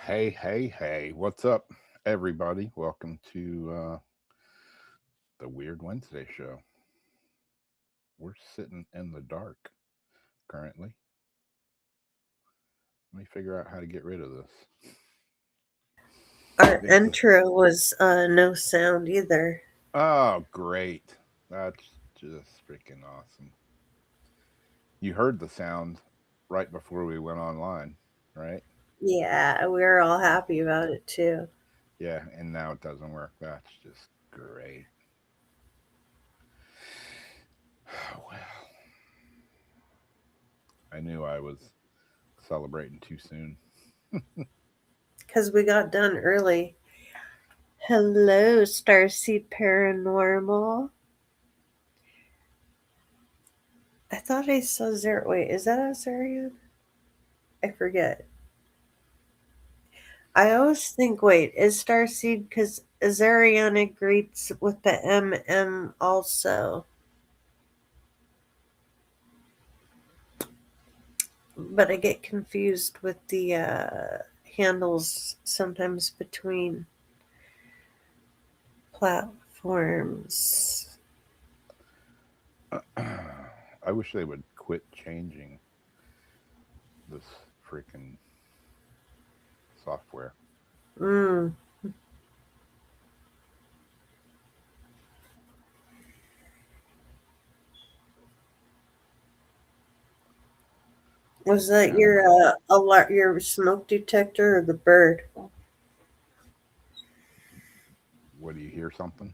Hey, what's up, everybody? Welcome to the Weird Wednesday show. We're sitting in the dark currently. Let me figure out how to get rid of this. I Our think this. intro was no sound either. Oh, great. That's just freaking awesome. You heard the sound right before we went online, right? Yeah, we were all happy about it too. Yeah, and now it doesn't work. That's just great. Well, I knew I was celebrating too soon. Because we got done early. Hello, Starseed Paranormal. I thought I saw Zero. Wait, is that Azarian? I forget. I always think, wait, is Starseed because Azariana greets with the MM also. But I get confused with the handles sometimes between platforms. I wish they would quit changing this freaking software. Mm. Was that Kind of your annoying. your smoke detector or the bird? What do you hear something?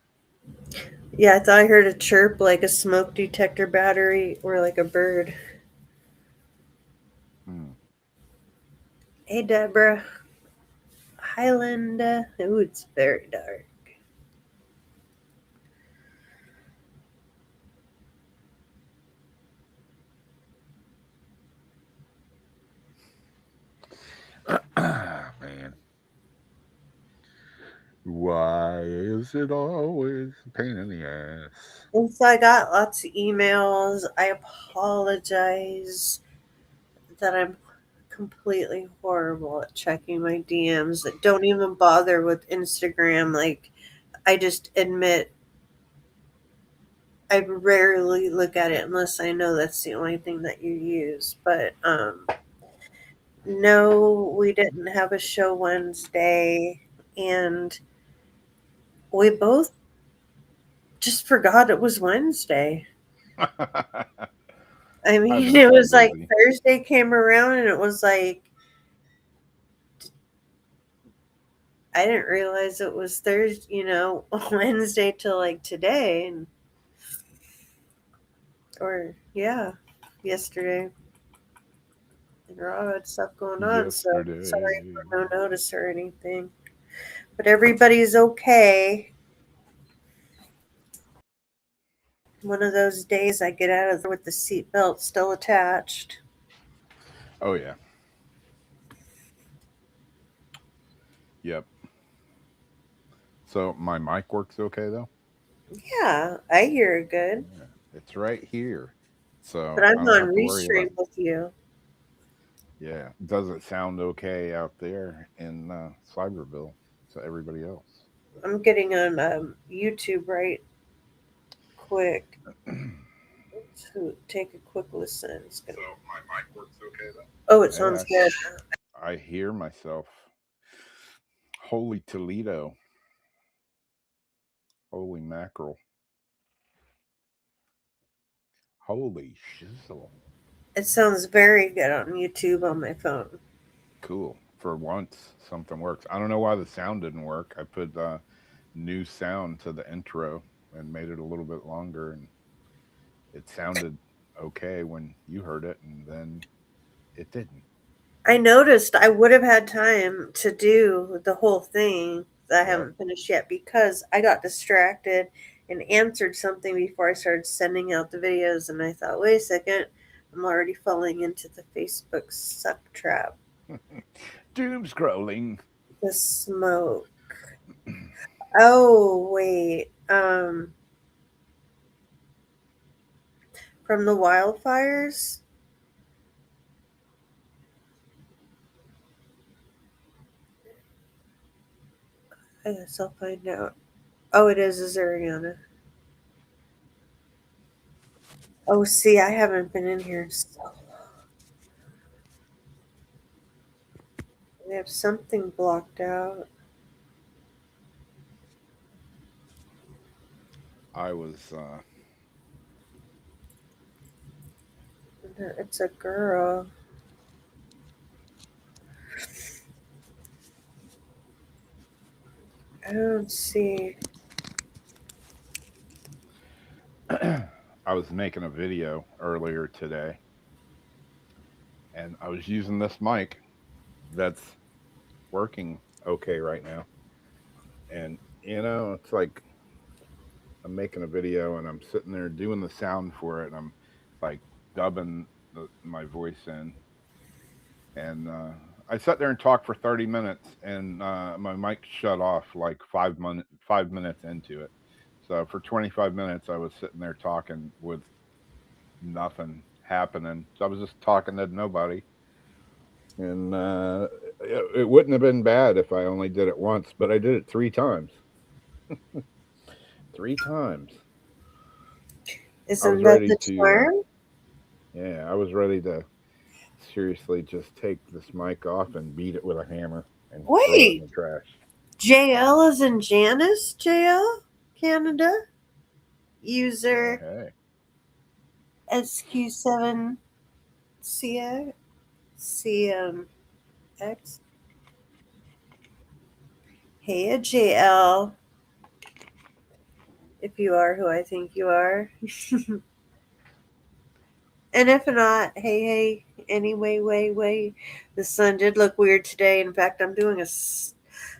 Yeah, I thought I heard a chirp like a smoke detector battery or like a bird. Hmm. Hey, Deborah. Highland. Ooh, it's very dark. Man, why is it always a pain in the ass? And so I got lots of emails. I apologize that I'm completely horrible at checking my DMs. Don't even bother with Instagram. Like, I just admit I rarely look at it unless I know that's the only thing that you use. But no, we didn't have a show Wednesday, and we both just forgot it was Wednesday. I I've mean, been it so was like busy. Thursday came around, and it was like I didn't realize it was Thursday, Wednesday till like today, and or yeah, yesterday. And Raw had stuff going on, so sorry Yesterday. for no notice or anything. But everybody's okay. One of those days I get out of there with the seatbelt still attached. Oh, yeah. Yep. So my mic works okay, though? Yeah, I hear it good. Yeah. It's right here. But So I I'm don't on have to worry about. Restream with you. Yeah. Does it sound okay out there in Cyberville to everybody else? I'm getting on YouTube right quick to take a quick listen. So my mic works okay though? Oh, it Hey, sounds good. I hear myself. Holy Toledo. Holy mackerel. Holy shizzle. It sounds very good on YouTube on my phone. Cool. For once, something works. I don't know why the sound didn't work. I put new sound to the intro and made it a little bit longer, and it sounded okay when you heard it, and then it didn't. I noticed I would have had time to do the whole thing that I Yep. haven't finished yet because I got distracted and answered something before I started sending out the videos, and I thought, wait a second, I'm already falling into the Facebook suck trap. Doom scrolling. The smoke. Oh, wait. From the wildfires? I guess I'll find out. Oh, it is Ariana. Oh, see, I haven't been in here in so long. We have something blocked out. I was It's a girl. I don't see. I was making a video earlier today, and I was using this mic that's working okay right now. And it's like I'm making a video and I'm sitting there doing the sound for it, and I'm like dubbing my voice in, and I sat there and talked for 30 minutes, and my mic shut off like 5 minutes into it. So for 25 minutes, I was sitting there talking with nothing happening. So I was just talking to nobody, and it wouldn't have been bad if I only did it once, but I did it 3 times. 3 times. I was Isn't that ready the to, charm? yeah, I was ready to seriously just take this mic off and beat it with a hammer and throw it in Wait, the trash. JL is in Janice? JL? Canada? User Hey, SQ7CX? CMX? Hey, JL, if you are who I think you are. And if not, hey, anyway, way. The sun did look weird today. In fact, I'm doing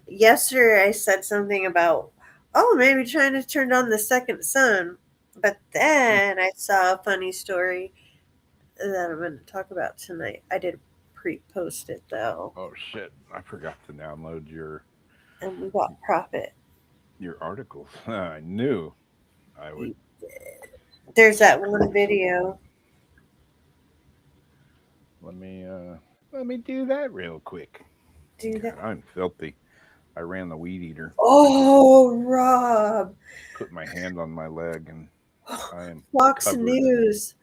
yesterday I said something about, oh, maybe trying to turn on the second sun. But then I saw a funny story that I'm going to talk about tonight. I did pre-post it though, oh shit! I forgot to download and we got profit. your articles. I knew I would There's that screw one something up. video. Let me do that real quick. Do that. God, I'm filthy. I ran the weed eater. I just Oh, Rob. put my hand on my leg, and I am Fox covered. News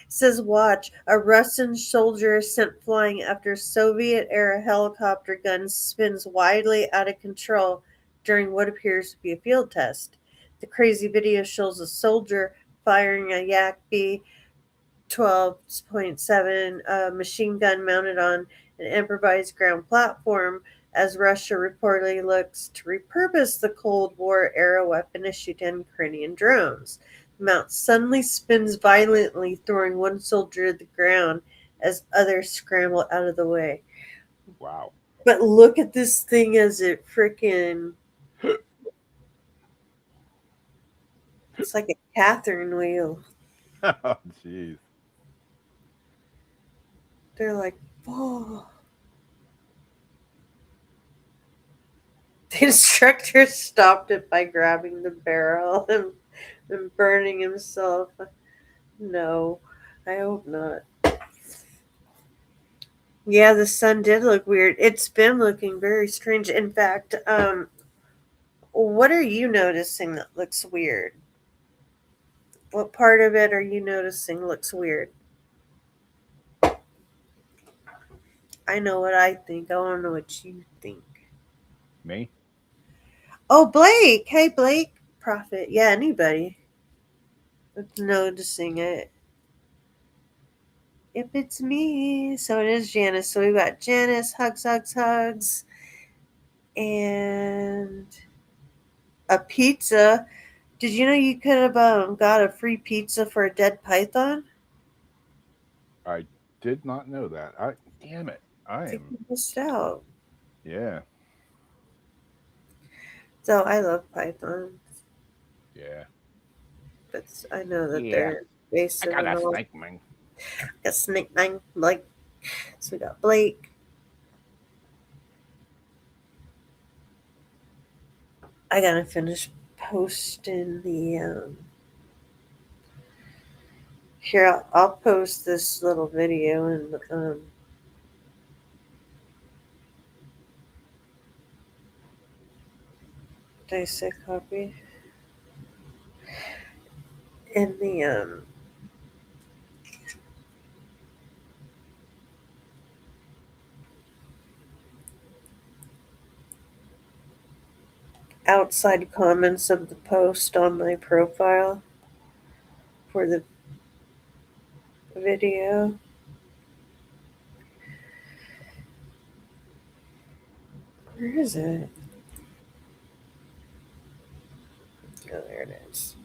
says, watch, a Russian soldier is sent flying after Soviet-era helicopter gun spins widely out of control during what appears to be a field test. The crazy video shows a soldier firing a Yak B-12.7 machine gun mounted on an improvised ground platform as Russia reportedly looks to repurpose the Cold War-era weapon to shoot down Ukrainian drones. The mount suddenly spins violently, throwing one soldier to the ground as others scramble out of the way. Wow. But look at this thing as it freaking. It's like a Catherine wheel. Oh jeez. They're like, whoa. The instructor stopped it by grabbing the barrel and burning himself. No, I hope not. Yeah, the sun did look weird. It's been looking very strange. In fact, what are you noticing that looks weird? What part of it are you noticing looks weird? I know what I think. I want to know what you think. Me? Oh, Blake. Hey, Blake. Prophet. Yeah, anybody that's noticing it. If it's me. So it is Janice. So we got Janice, hugs, and a pizza. Did you know you could have got a free pizza for a dead python? I did not know that. I damn it. I I think am you missed out. yeah. So I love pythons, Yeah. but I know that Yeah. they're I invasive got and a all. snake man. A snake nine, like, so we got Blake. I gotta finish posting the here. I'll post this little video and Did I say copy? In the outside comments of the post on my profile for the video. Where is it? Oh, there it is.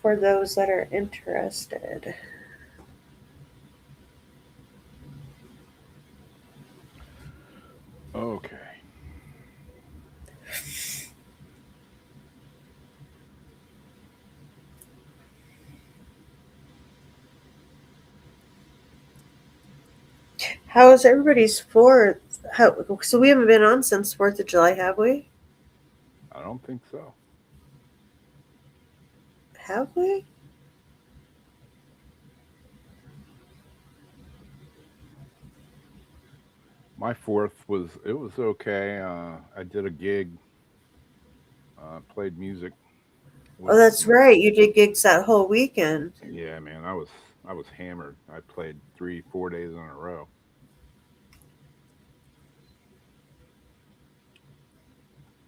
For those that are interested. Okay. How is everybody's 4th? So we haven't been on since 4th of July, have we? I don't think so. Have we? My 4th was okay. I did a gig, played music Oh, with. that's right. You did gigs that whole weekend. Yeah, man, I was hammered. I played 3 4 days in a row,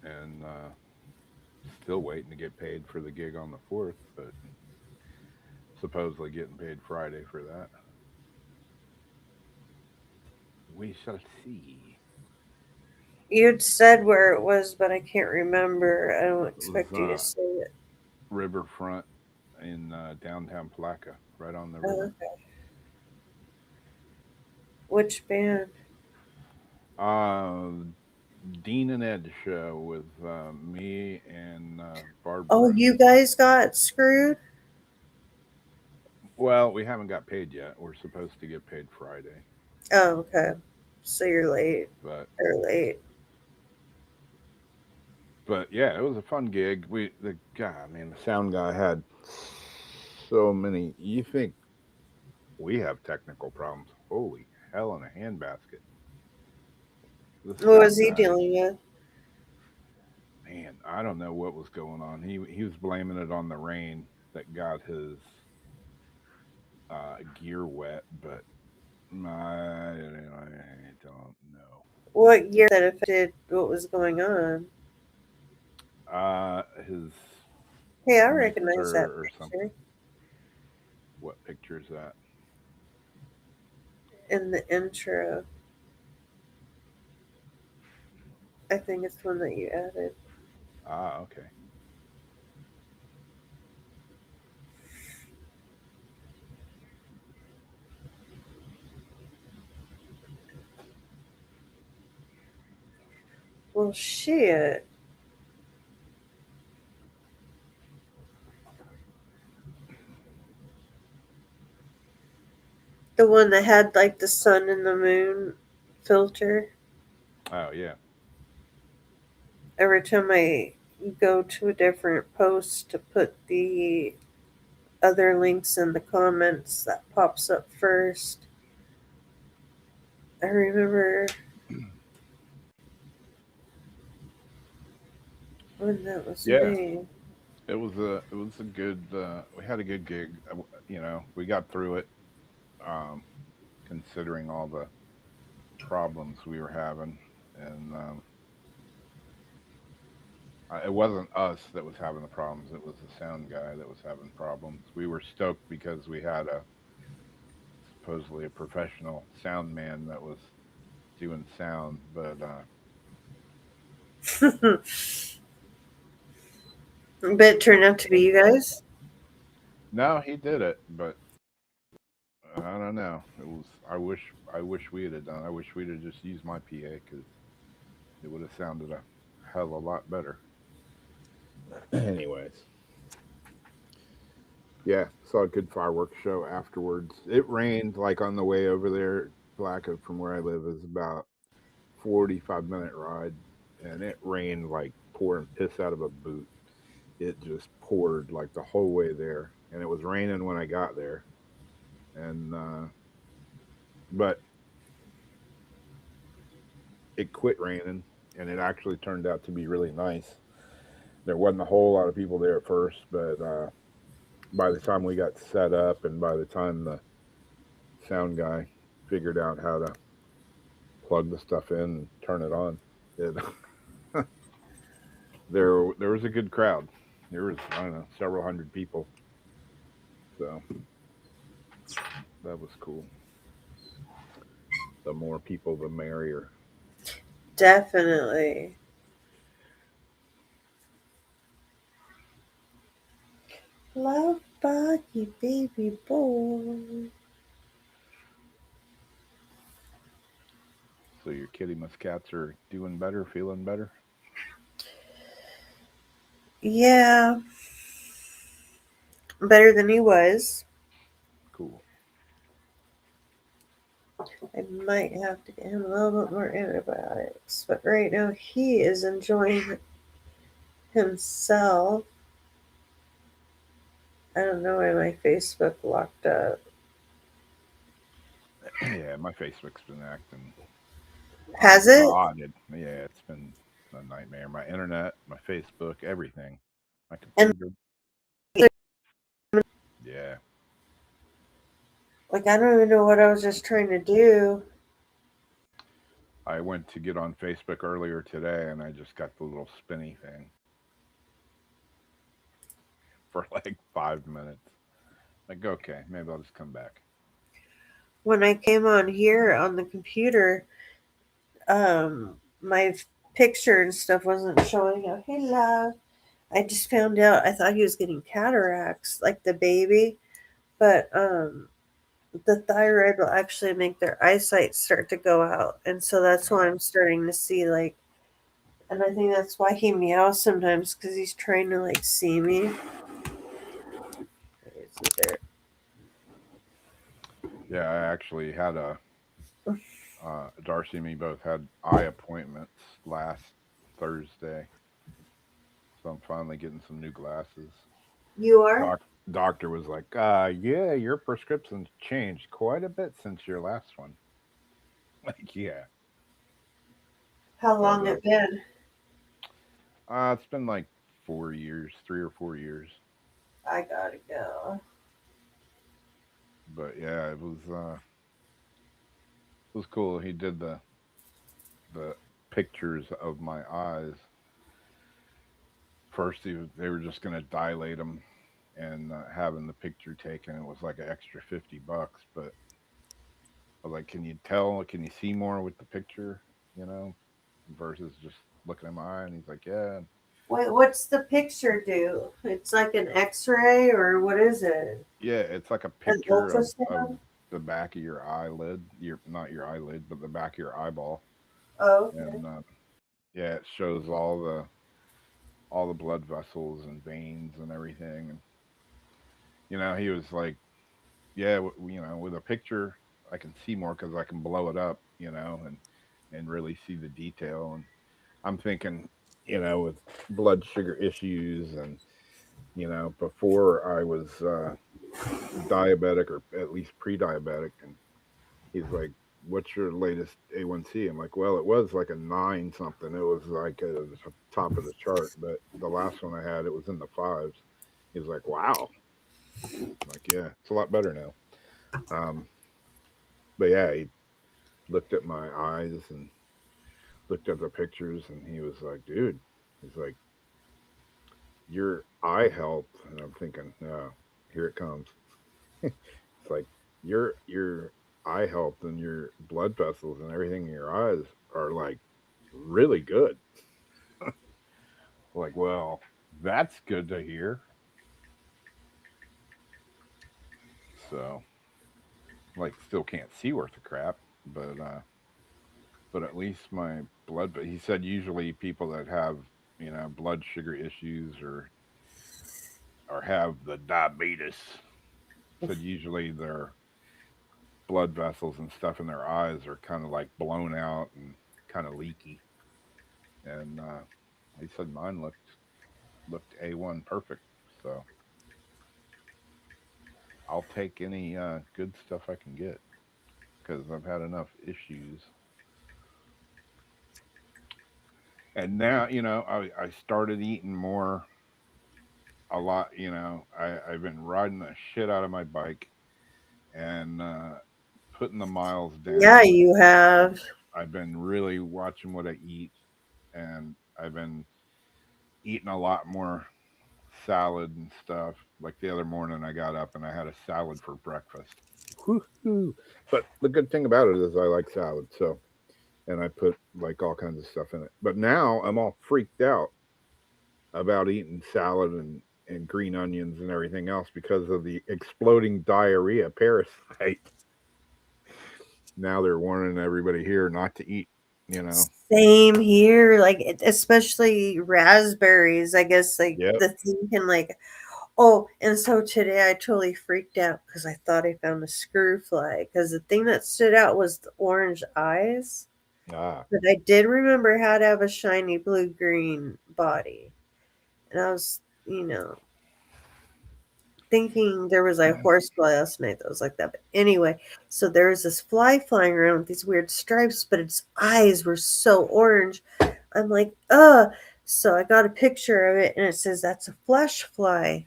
and still waiting to get paid for the gig on the 4th, but supposedly getting paid Friday for that. We shall see. You'd said where it was, but I can't remember. I don't It was expect you to say it. riverfront in downtown Palaca, right on the river. Okay. Which band? Uh, Dean and Ed show with me and Oh, Barbara. you guys got screwed? Well, we haven't got paid yet. We're supposed to get paid Friday, Oh, okay. So you're late. but Or late. yeah, it was a fun gig. The guy, I mean, the sound guy had so many. You think we have technical problems? Holy hell in a handbasket! The What was sound he guy, dealing with? man, I don't know what was going on. He was blaming it on the rain that got his gear wet, but I don't know. What year that affected what was going on? His Hey, I recognize that mixer or picture something. What picture is that? in the intro. I think it's one that you added. Okay. Well, shit. The one that had like the sun and the moon filter. Oh yeah. Every time I go to a different post to put the other links in the comments, that pops up first. I remember when that was Yeah. made. It was a good. We had a good gig. We got through it. Um, Considering all the problems we were having, and it wasn't us that was having the problems. It was the sound guy that was having problems. We were stoked because we had a supposedly a professional sound man that was doing sound, but But it turned out to be you guys. no, he did it. But I don't know. It was. I wish we had done. I wish we'd have just used my PA because it would have sounded a hell of a lot better. Anyways, yeah, saw a good fireworks show afterwards. It rained like on the way over there. Blackout from where I live is about 45-minute ride, and it rained like pouring piss out of a boot. It just poured like the whole way there, and it was raining when I got there. And but it quit raining, and it actually turned out to be really nice. There wasn't a whole lot of people there at first, but by the time we got set up, and by the time the sound guy figured out how to plug the stuff in and turn it on, it, there was a good crowd. There was, I don't know, several hundred people, so that was cool. The more people, the merrier. Definitely. Love buggy, baby boy. So your kitty muscats are doing better, feeling better. Yeah, better than he was. Cool. I might have to get him a little bit more antibiotics, but right now he is enjoying himself. I don't know why my Facebook locked up. Yeah, my Facebook's been acting Has it? odd. Yeah, it's been a nightmare. My internet, my Facebook, everything. My And computer. Yeah. like I don't even know what I was just trying to do. I went to get on Facebook earlier today and I just got the little spinny thing for like 5 minutes. Like, okay, maybe I'll just come back. When I came on here on the computer, my picture and stuff wasn't showing up. Hey, love. I just found out. I thought he was getting cataracts, like the baby, but the thyroid will actually make their eyesight start to go out, and so that's why I'm starting to see like. And I think that's why he meows sometimes because he's trying to like see me. Is there? Yeah, I actually had Darcy and me both had eye appointments last Thursday. So I'm finally getting some new glasses. You are? Doc, doctor was like, yeah, your prescription's changed quite a bit since your last one. Like, yeah. How But long it been? it's been like 4 years, 3 or 4 years. I gotta go. But yeah, it was cool. He did the pictures of my eyes. First, they were just gonna dilate them and having the picture taken. It was like an extra $50, but I was like, "Can you tell? Can you see more with the picture? You know, versus just looking at my eye?" And he's like, "Yeah, Wait, what's the picture do? It's like an X-ray or what is it? yeah." It's like a An picture of ultrasound? the back of your eyelid, your not your eyelid, but the back of your eyeball, Oh, okay. and yeah, it shows all the blood vessels and veins and everything. And he was like, "Yeah, with a picture, I can see more because I can blow it up, and really see the detail." And I'm thinking, with blood sugar issues and before I was diabetic or at least pre-diabetic, and he's like, "What's your latest A1C?" I'm like, "Well, it was like a 9 something. It was like at the top of the chart, but the last one I had, it was in the fives." He's like, "Wow." I'm like, "Yeah, it's a lot better now." Um, but yeah, he looked at my eyes and looked at the pictures, and he was like, "Dude," he's like, "your eye health," and I'm thinking, "No, here it comes." It's like your eye health and your blood vessels and everything in your eyes are like really good. Like, well, that's good to hear. So, like, still can't see worth a crap, but at least my blood. But he said usually people that have blood sugar issues or have the diabetes said usually their blood vessels and stuff in their eyes are kind of like blown out and kind of leaky. And he said mine looked A1 perfect. So I'll take any good stuff I can get because I've had enough issues. And now, I started eating more, a lot. I've been riding the shit out of my bike and putting the miles Yeah, down. you have. I've been really watching what I eat, and I've been eating a lot more salad and stuff. Like the other morning, I got up and I had a salad for breakfast. Woo-hoo. But the good thing about it is I like salad, so and I put like all kinds of stuff in it. But now I'm all freaked out about eating salad and green onions and everything else because of the exploding diarrhea parasite. Now they're warning everybody here not to eat, you know. Same here. Like, especially raspberries. I guess, like, Yep. the thing can, like, oh, and so today I totally freaked out because I thought I found a screw fly. Because the thing that stood out was the orange eyes. Ah, But I did remember how to have a shiny blue green body. And I was, you know, thinking there was a horsefly last night that was like that. But anyway, so there was this fly flying around with these weird stripes, but its eyes were so orange. I'm like, ugh. So I got a picture of it, and it says that's a flesh fly.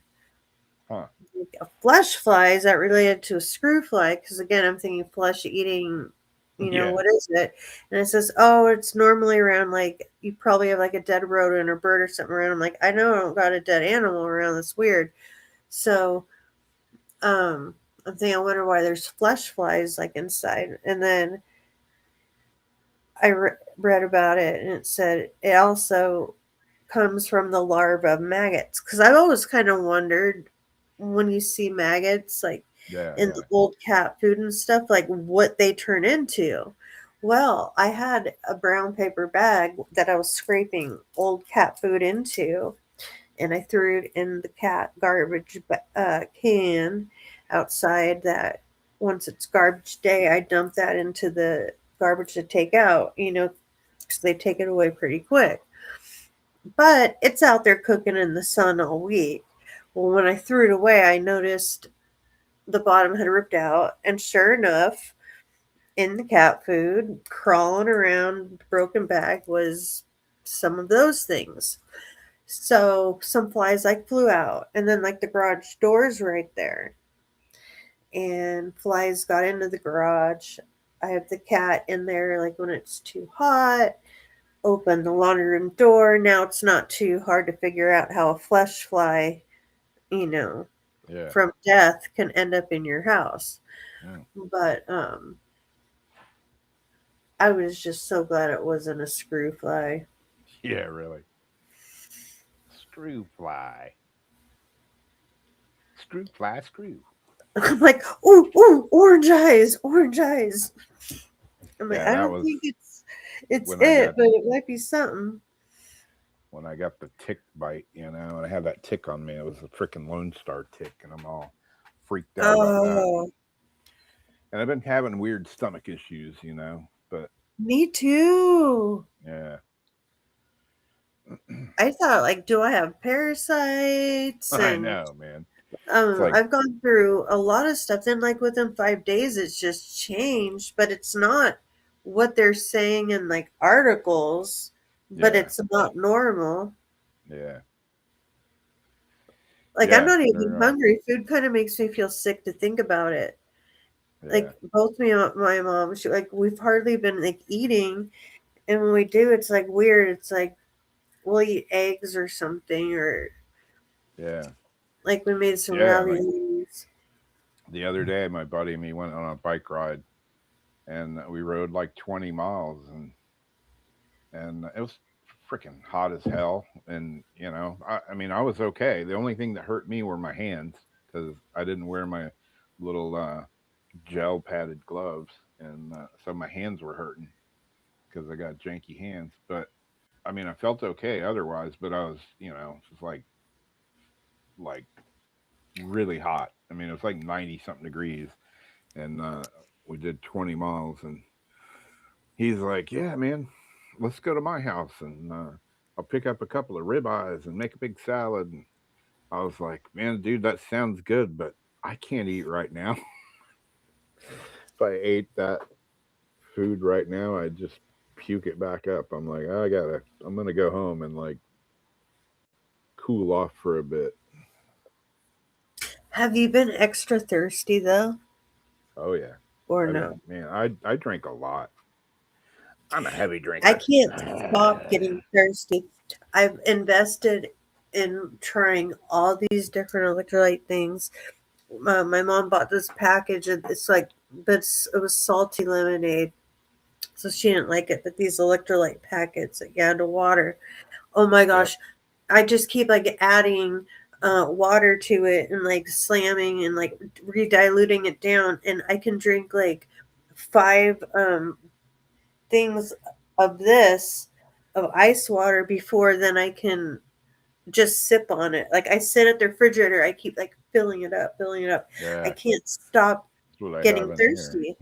huh. Like, a flesh fly, is that related to a screw fly? Because again, I'm thinking flesh eating. Yeah. What is it? And it says, oh, it's normally around, like, you probably have like a dead rodent or bird or something around. I'm like, I know I don't got a dead animal around. That's weird. So um, I'm thinking, I wonder why there's flesh flies like inside. And then I read about it, and it said it also comes from the larva of maggots. Because I've always kind of wondered, when you see maggots like Yeah, in the yeah. old cat food and stuff, like what they turn into. Well, I had a brown paper bag that I was scraping old cat food into, and I threw it in the cat garbage can outside. That once it's garbage day, I dump that into the garbage to take out, because they take it away pretty quick. But it's out there cooking in the sun all week. Well, when I threw it away, I noticed the bottom had ripped out, and sure enough, in the cat food, crawling around the broken bag, was some of those things. So some flies like flew out, and then like the garage door's right there, and flies got into the garage. I have the cat in there, like when it's too hot. Open the laundry room door. Now it's not too hard to figure out how a flesh fly, you know, Yeah. from death can end up in your house. Yeah. But I was just so glad it wasn't a screw fly. Yeah, really. Screw fly. Screw fly screw. I'm like, ooh, ooh, orange eyes, orange eyes. I'm like, Yeah, I that don't was think it's when I it, got but it might be something. the tick bite, and I had that tick on me. It was a freaking Lone Star tick, and I'm all freaked out about that. Oh, And I've been having weird stomach issues, but me too. yeah. I thought, like, do I have parasites? I And know, man. It's like, I've gone through a lot of stuff. Then, like, within 5 days, it's just changed, but it's not what they're saying in like articles. But yeah, it's not normal. yeah, Like, I'm yeah, not even they're, hungry. Food kind of makes me feel sick to think about it. yeah, Like, both me and my mom, we've hardly been like eating, and when we do, it's like weird. It's like we'll eat eggs or something, or yeah, like we made some yeah. Like raviolis. the other day, my buddy and me went on a bike ride, and we rode like 20 miles, and it was freaking hot as hell. And I mean, I was okay. The only thing that hurt me were my hands because I didn't wear my little gel padded gloves, and so my hands were hurting because I got janky hands. But I mean, I felt okay otherwise. But I was, just like really hot. I mean, it was like 90 something degrees, and we did 20 miles, and he's like, "Yeah, man, let's go to my house, and I'll pick up a couple of ribeyes and make a big salad." And I was like, "Man, dude, that sounds good, but I can't eat right now. If I ate that food right now, I'd just puke it back up. I'm like, I'm gonna go home and like cool off for a bit. Have you been extra thirsty though, Oh yeah, or I've no? man, I drink a lot. I'm a heavy I drinker. can't stop getting thirsty. I've invested in trying all these different electrolyte things. My mom bought this package, and it's like, it was salty lemonade, so she didn't like it. But these electrolyte packets that you add to water, oh my Yep. gosh, I just keep like adding water to it and like slamming and like re-diluting it down, and I can drink like 5 things of this of ice water before then I can just sip on it. Like I sit at the refrigerator, I keep like filling it up. I Yeah, can't stop that's what I have getting in here. thirsty.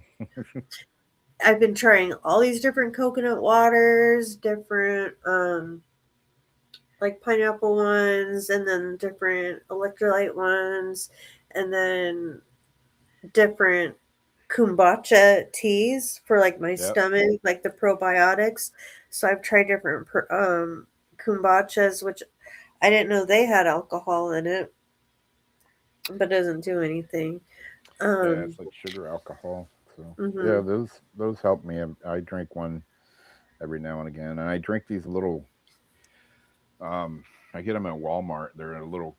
I've been trying all these different coconut waters, different like pineapple ones, and then different electrolyte ones, and then different kombucha teas for like my Yep. stomach, like the probiotics. So I've tried different kombuchas, which I didn't know they had alcohol in it, but doesn't do anything. Yeah, Um, it's like sugar alcohol. So yeah, hmm those help me. I drink one every now and again, and I drink these little. Um, I get them at Walmart. They're in a little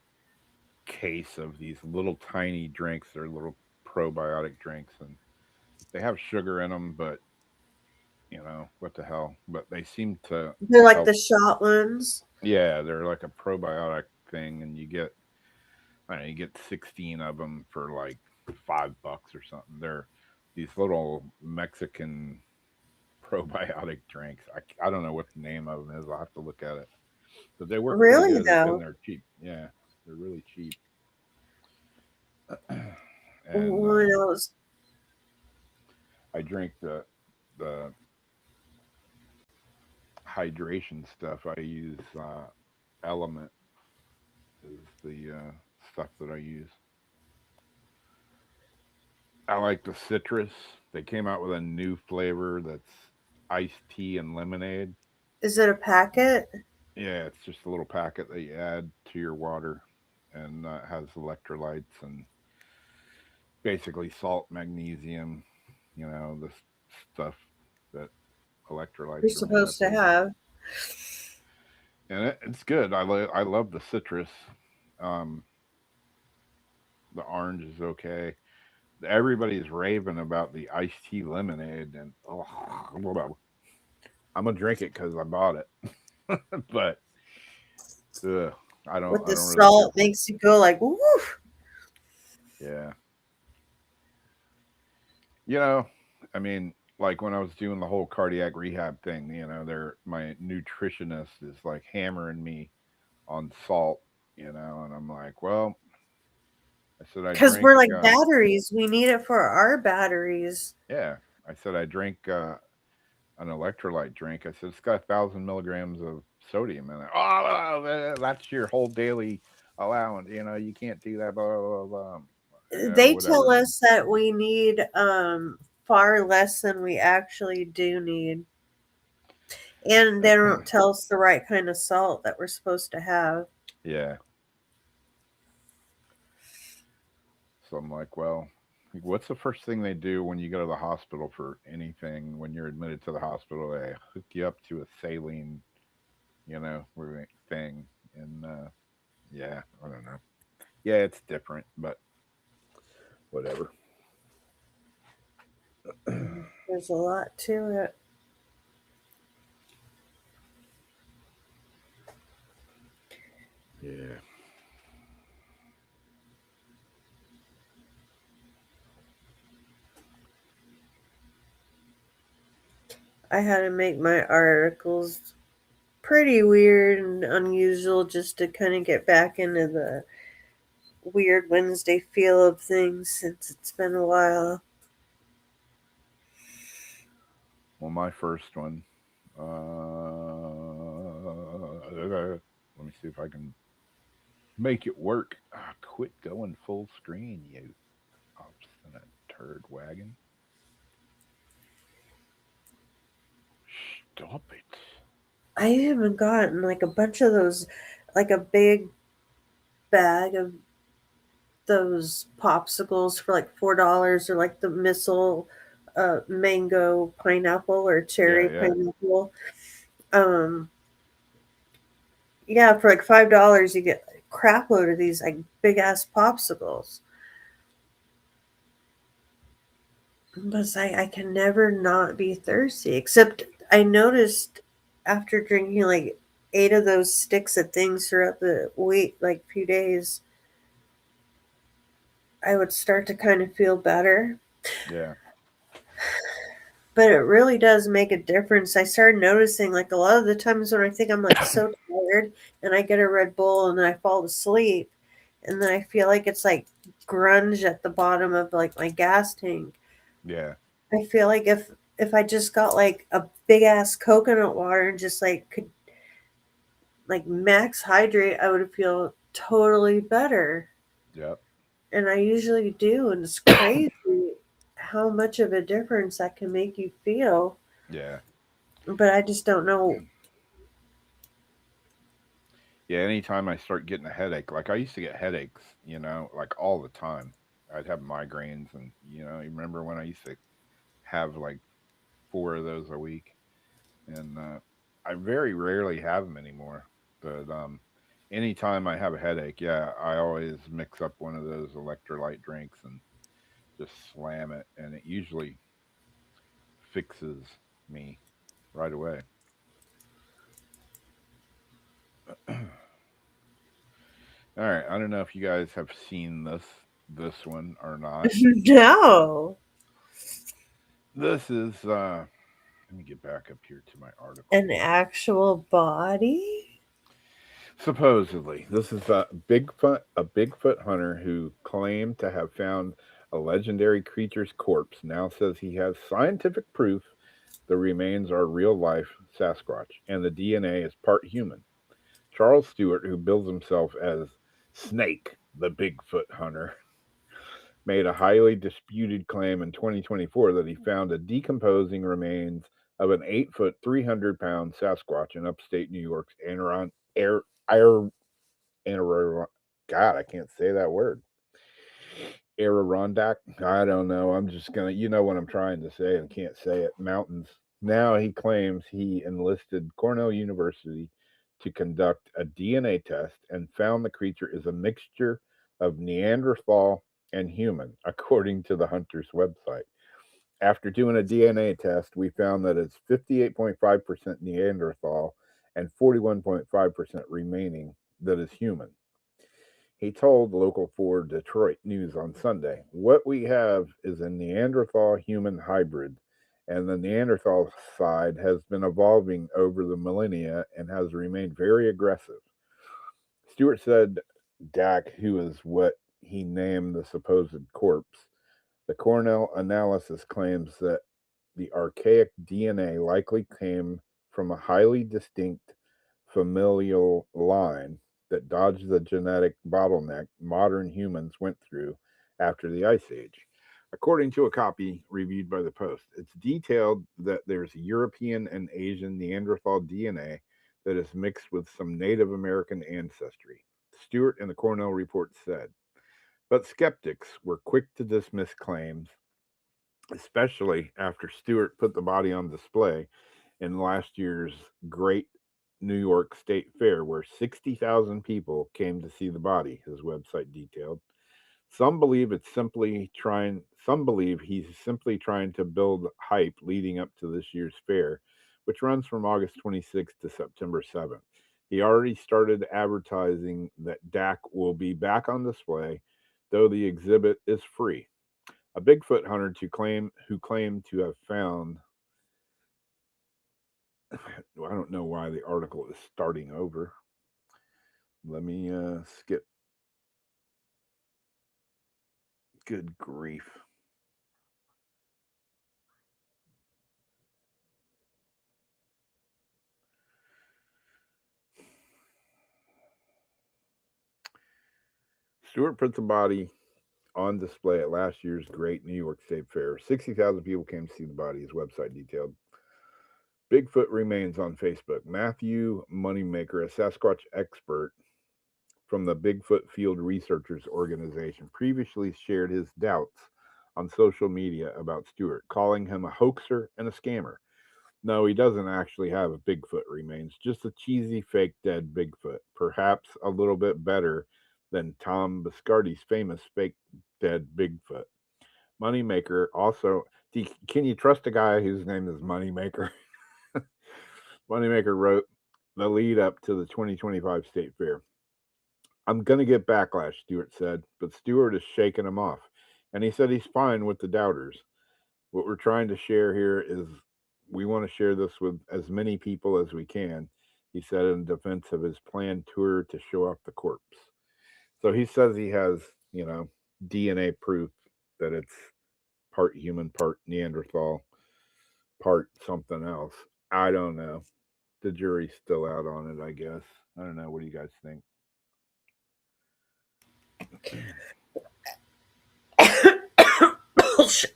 case of these little tiny drinks. They're little probiotic drinks, and they have sugar in them, but what the hell? But they seem to They're like the help. shot ones. Yeah, they're like a probiotic thing, and I don't know, you get 16 of them for like $5 or something. They're these little Mexican probiotic drinks. I don't know what the name of them is. I'll have to look at it. But they work pretty Really good and though, they're cheap. Yeah, they're really cheap. And when I was I drink the hydration stuff. I use Element is the stuff that I use. I like the citrus. They came out with a new flavor that's iced tea and lemonade. is it a packet? Yeah, it's just a little packet that you add to your water, and it has electrolytes and basically salt, magnesium, the stuff that You're electrolytes are made up supposed to of. have. And it's good. I love the citrus. Um, the orange is okay. Everybody's raving about the iced tea lemonade, and oh, I'm gonna drink it because I bought it. But ugh, With I the don't really care salt for it. makes you go like, woo. Yeah, you know, I mean, like when I was doing the whole cardiac rehab thing, my nutritionist is like hammering me on salt, and I'm like, well, I said I Because drink, we're like batteries. We need it for our batteries. yeah, I said I drink an electrolyte drink. I said it's got 1,000 milligrams of sodium in it. Oh, that's your whole daily allowance. You can't do that. Blah blah blah. Blah. Yeah, They tell whatever. us that we need far less than we actually do need. And they don't tell us the right kind of salt that we're supposed to have. Yeah. So I'm like, what's the first thing they do when you go to the hospital for anything? When you're admitted to the hospital, they hook you up to a saline, thing. And yeah, I don't know. Yeah, it's different, but whatever. There's a lot to it. Yeah. I had to make my articles pretty weird and unusual just to kind of get back into the weird Wednesday feel of things since it's been a while. Well, my first one. Let me see if I can make it work. Quit going full screen, you obstinate turd wagon. Stop it. I haven't gotten like a bunch of those, like a big bag of those popsicles for like $4, or like the missile mango pineapple or cherry Yeah. pineapple. Um, yeah, for like $5 you get a crap load of these like big ass popsicles. But I can never not be thirsty. Except I noticed after drinking like 8 of those sticks of things throughout the week, like few days, I would start to kind of feel better. Yeah. But it really does make a difference. I started noticing like a lot of the times when I think I'm like so tired and I get a Red Bull and then I fall asleep and then I feel like it's like grunge at the bottom of like my gas tank. Yeah. I feel like if I just got like a big ass coconut water and just like could like max hydrate, I would feel totally better. Yep. And I usually do, and it's crazy how much of a difference that can make you feel. Yeah. But I just don't know. Yeah. Anytime I start getting a headache, like I used to get headaches, like all the time. I'd have migraines, and you remember when I used to have like 4 of those a week, and I very rarely have them anymore. But anytime I have a headache, yeah, I always mix up one of those electrolyte drinks and just slam it, and it usually fixes me right away. All right, I don't know if you guys have seen this one or not. No. This is let me get back up here to my article. An actual body? Supposedly, this is a Bigfoot hunter who claimed to have found a legendary creature's corpse. Now says he has scientific proof the remains are real life Sasquatch and the DNA is part human. Charles Stewart, who bills himself as Snake, the Bigfoot hunter, made a highly disputed claim in 2024 that he found a decomposing remains of an 8 foot, 300-pound Sasquatch in upstate New York's Adirondack. God, I can't say that word. Adirondack. I don't know. I'm just gonna. You know what I'm trying to say and can't say it. Mountains. Now he claims he enlisted Cornell University to conduct a DNA test and found the creature is a mixture of Neanderthal and human, according to the hunter's website. After doing a DNA test, we found that it's 58.5% Neanderthal and 41.5% remaining that is human. He told Local 4 Detroit News on Sunday, "What we have is a Neanderthal human hybrid, and the Neanderthal side has been evolving over the millennia and has remained very aggressive." Stewart said Dak, who is what he named the supposed corpse. The Cornell analysis claims that the archaic DNA likely came from a highly distinct familial line that dodged the genetic bottleneck modern humans went through after the Ice Age. According to a copy reviewed by the Post, it's detailed that there's European and Asian Neanderthal DNA that is mixed with some Native American ancestry. Stewart and the Cornell report said. But skeptics were quick to dismiss claims, especially after Stewart put the body on display in last year's Great New York State Fair, where 60,000 people came to see the body, his website detailed. Some believe he's simply trying to build hype leading up to this year's fair, which runs from August 26th to September 7th. He already started advertising that Dak will be back on display, though the exhibit is free. A Bigfoot hunter who claimed to have found. I don't know why the article is starting over. Let me skip. Good grief. Stewart put the body on display at last year's Great New York State Fair. 60,000 people came to see the body, his website detailed. Bigfoot remains on Facebook. Matthew Moneymaker, a Sasquatch expert from the Bigfoot Field Researchers Organization, previously shared his doubts on social media about Stewart, calling him a hoaxer and a scammer. No, he doesn't actually have a Bigfoot remains, just a cheesy fake dead Bigfoot, perhaps a little bit better than Tom Biscardi's famous fake dead Bigfoot. Moneymaker also, can you trust a guy whose name is Moneymaker? Moneymaker wrote the lead up to the 2025 State Fair. I'm going to get backlash, Stewart said, but Stewart is shaking him off. And he said he's fine with the doubters. What we're trying to share here is we want to share this with as many people as we can, he said in defense of his planned tour to show off the corpse. So he says he has, DNA proof that it's part human, part Neanderthal, part something else. I don't know. The jury's still out on it, I guess. I don't know. What do you guys think? Bullshit.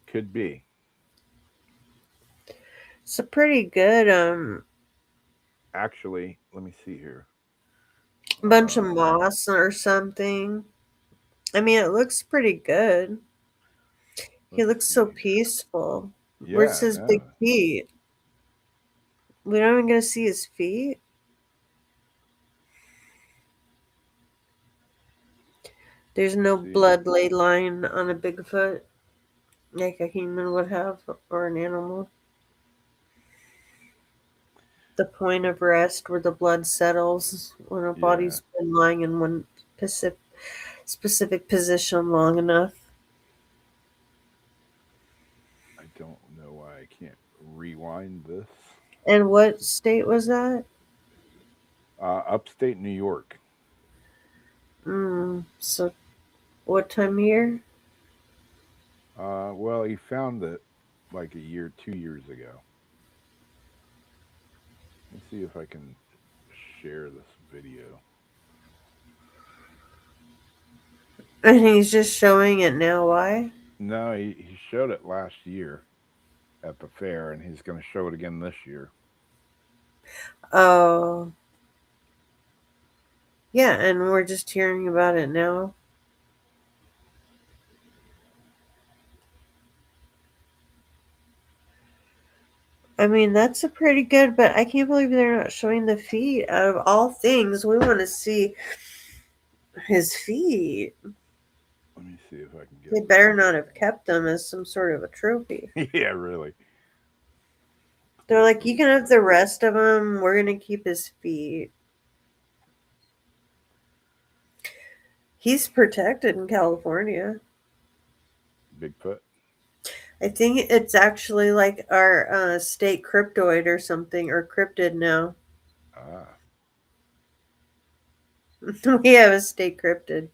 Could be. It's a pretty good Actually, let me see here. bunch of moss or something. I mean, it looks pretty good. He looks so peaceful. Where's his big feet? We don't even get to see his feet. There's no blood laid line on a Bigfoot like a human would have or an animal. The point of rest where the blood settles when a body's been lying in one specific position long enough. I don't know why I can't rewind this. And what state was that? Upstate New York. So what time of year? Well, he found it like 2 years ago. Let's see if I can share this video. And he's just showing it now. Why? No, he showed it last year at the fair, and he's going to show it again this year. Oh. Yeah, and we're just hearing about it now. I mean, that's a pretty good, but I can't believe they're not showing the feet. Out of all things, we want to see his feet. Let me see if I can get. They better not have kept them as some sort of a trophy. Yeah, really. They're like, you can have the rest of them. We're going to keep his feet. He's protected in California. Bigfoot? I think it's actually like our state cryptoid or something, or cryptid now. Ah. We have a state cryptid.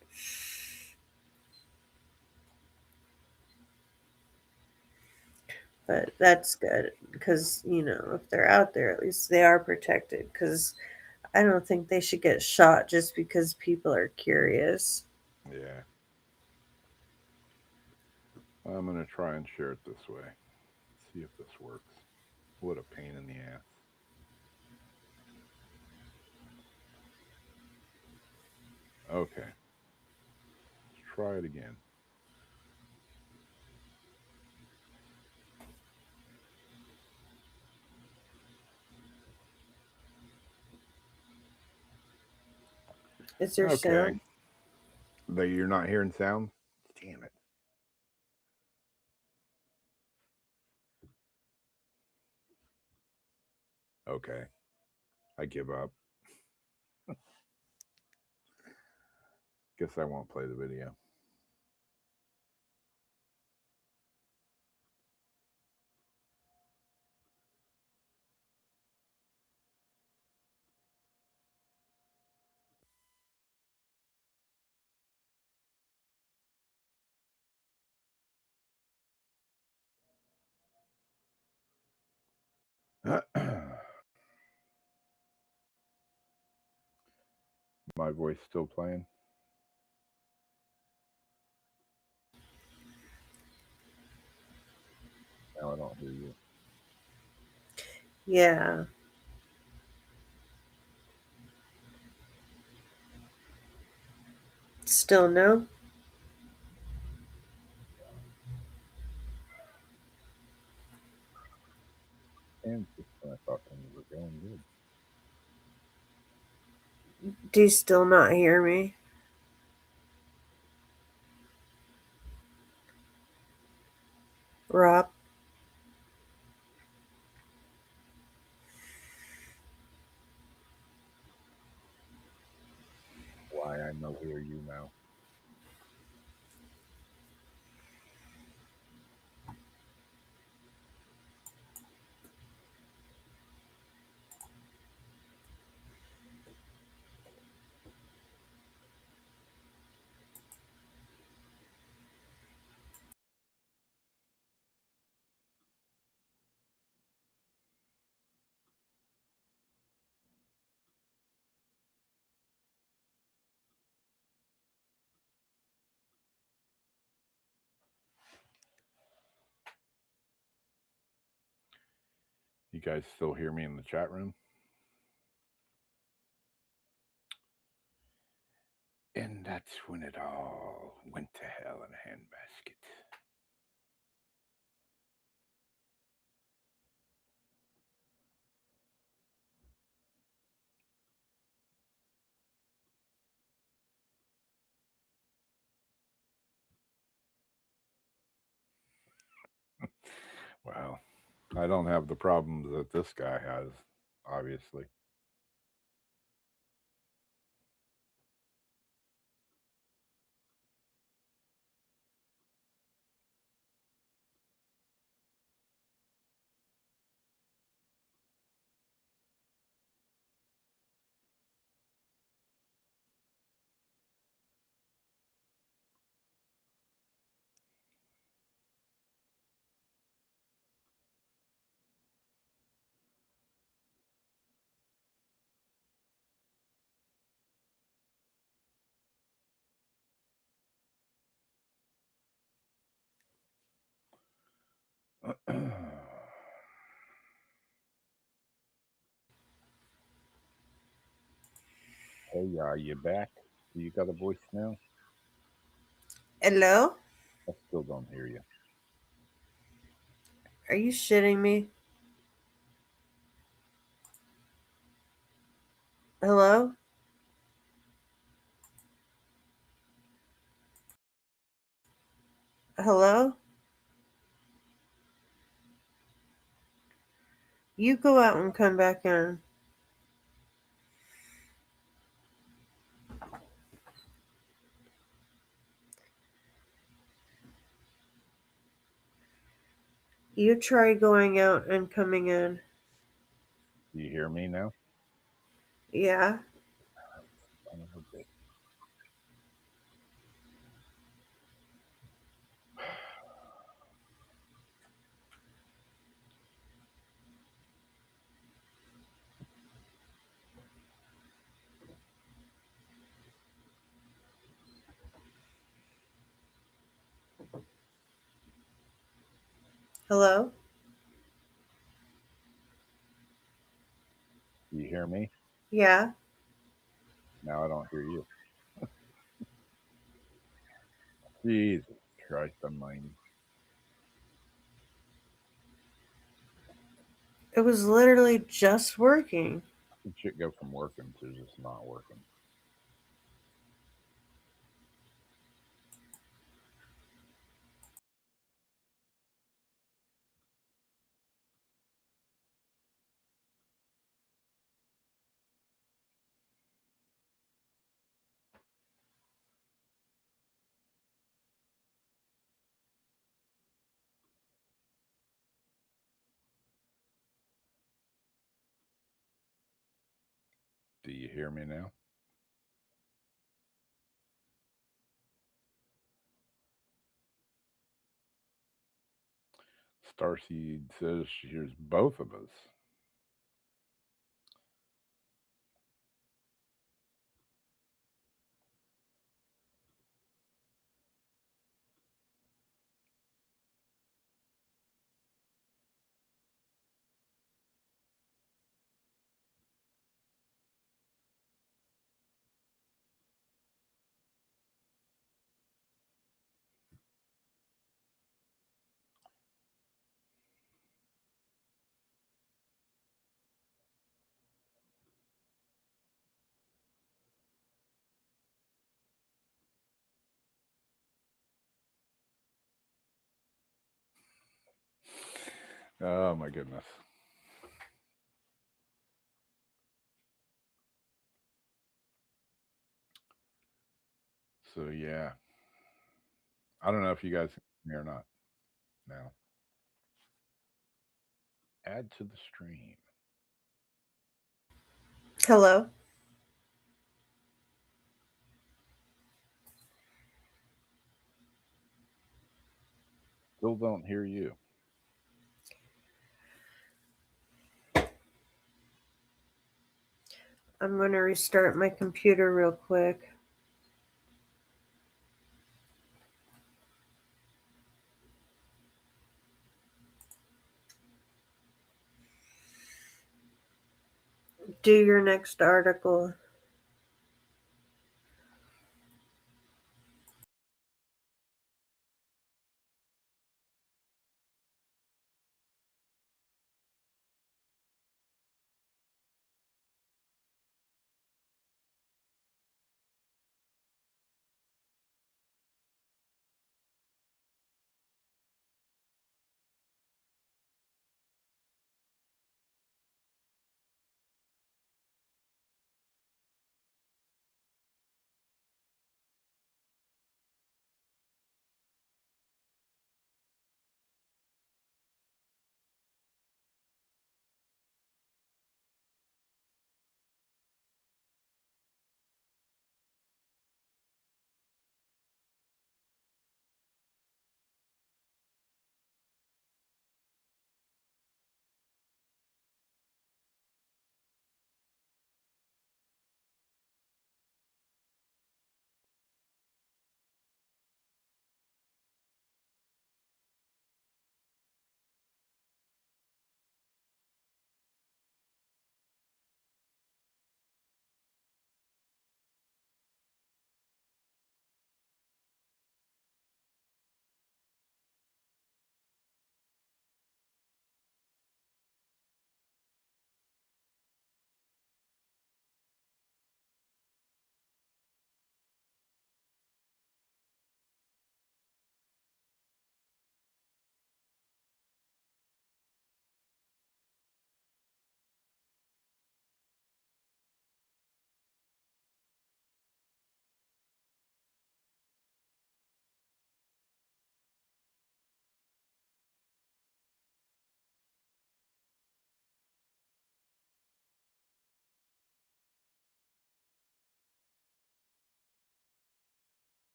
But that's good because, if they're out there, at least they are protected because I don't think they should get shot just because people are curious. Yeah. I'm going to try and share it this way. See if this works. What a pain in the ass. Okay. Let's try it again. Is there sound? But you're not hearing sound? Damn it. Okay. I give up. Guess I won't play the video. My voice still playing? Now don't hear you. Yeah. Still no? And just when I thought things were going good. Do you still not hear me? Rob? Why I no hear you now. You guys still hear me in the chat room? And that's when it all went to hell in a handbasket. Well, I don't have the problems that this guy has, obviously. Hey, you back? Do you got a voice now? Hello? I still don't hear you. Are you shitting me? Hello? Hello? You go out and come back in. You try going out and coming in. Do you hear me now? Yeah? Son of a bitch. Hello? Do you hear me? Yeah? Now I don't hear you. Jesus Christ Almighty. It was literally just working. It should go from working to just not working. Do you hear me now? Starseed says she hears both of us. Oh my goodness. So yeah, I don't know if you guys can hear me or not now. Add to the stream. Hello? Still don't hear you. I'm going to restart my computer real quick. Do your next article.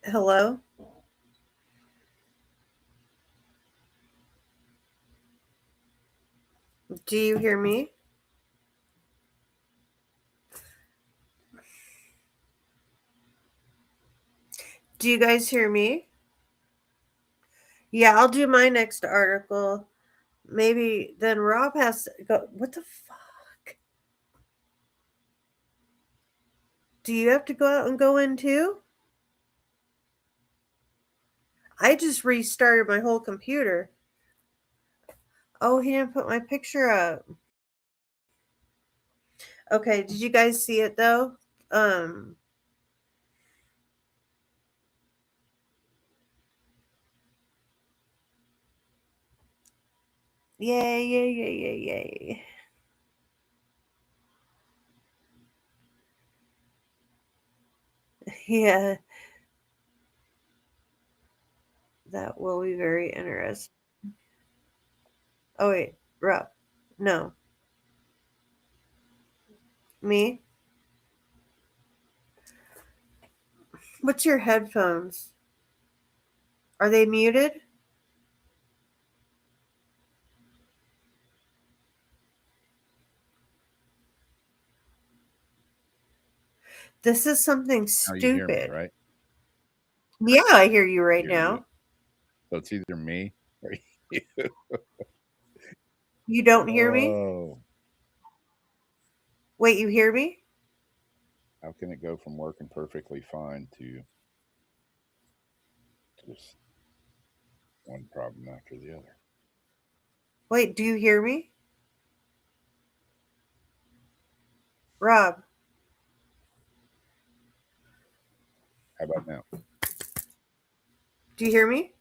Hello? Do you hear me? Do you guys hear me? Yeah, I'll do my next article. Maybe then Rob has to go. What the fuck? Do you have to go out and go in too? I just restarted my whole computer. Oh, he didn't put my picture up. Okay, did you guys see it though? Um, yay, yay, yay, yay, yay. Yeah, that will be very interesting. Oh, wait, Rob. No, me? What's your headphones? Are they muted? This is something Now you hear me, stupid. right? Yeah, I hear you I right hear you. now. So it's either me or you. You don't hear me? Oh, Wait, you hear me? how can it go from working perfectly fine to just one problem after the other? Wait, do you hear me? Rob, How about now? do you hear me?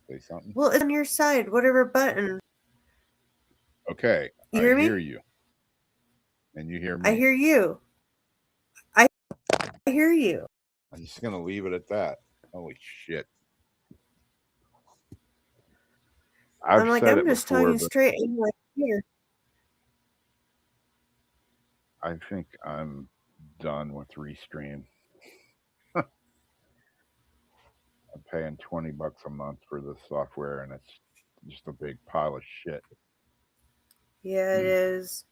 Say something. Well, it's on your side, whatever button. Okay, You I hear hear me? you, and you hear I me. hear you. I hear you. I'm just gonna leave it at that. Holy shit! I'm I've like, said I'm it just telling before, you but straight. I'm like, here. I think I'm done with Restream. I'm paying $20 a month for the software, and it's just a big pile of shit. Yeah, it is.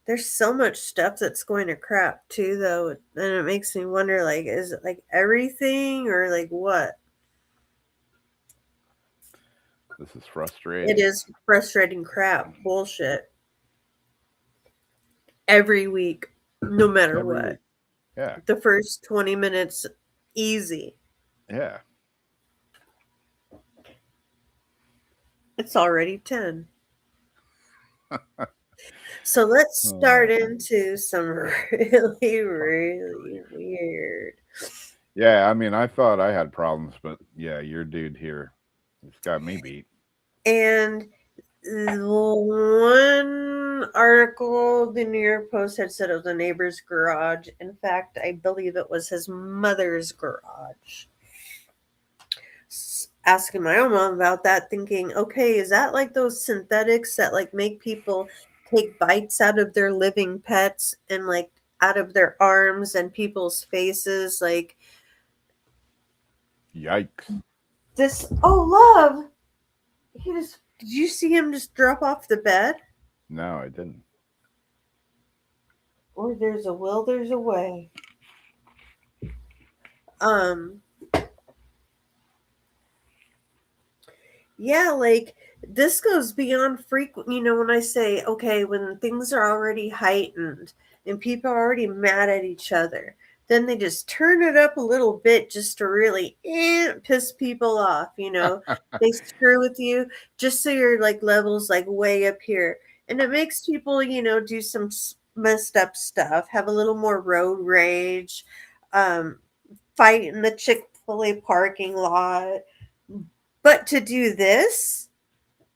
There's so much stuff that's going to crap too, though, and it makes me wonder, like, is it like everything or like what? This is It frustrating. is frustrating crap, bullshit. Every week, no matter Every what. week. Yeah, The first 20 minutes, easy. yeah. It's already 10. So let's start Oh. into some really, really weird. Yeah, I mean, I thought I had problems, but yeah, your dude here, it's got me beat. And one article, the New York Post had said it was a neighbor's garage. In fact, I believe it was his mother's garage. Asking my own mom about that, thinking, okay, is that like those synthetics that like make people take bites out of their living pets and like out of their arms and people's faces? Like Yikes. this, oh, love. Did you see him just drop off the bed? No, I didn't. Or there's a will, there's a way. Um, Yeah, like this goes beyond frequent. When I say, okay, when things are already heightened and people are already mad at each other, then they just turn it up a little bit just to really piss people off. They screw with you just so your like levels like way up here, and it makes people do some messed up stuff, have a little more road rage, um, fight in the Chick-fil-A parking lot. But to do this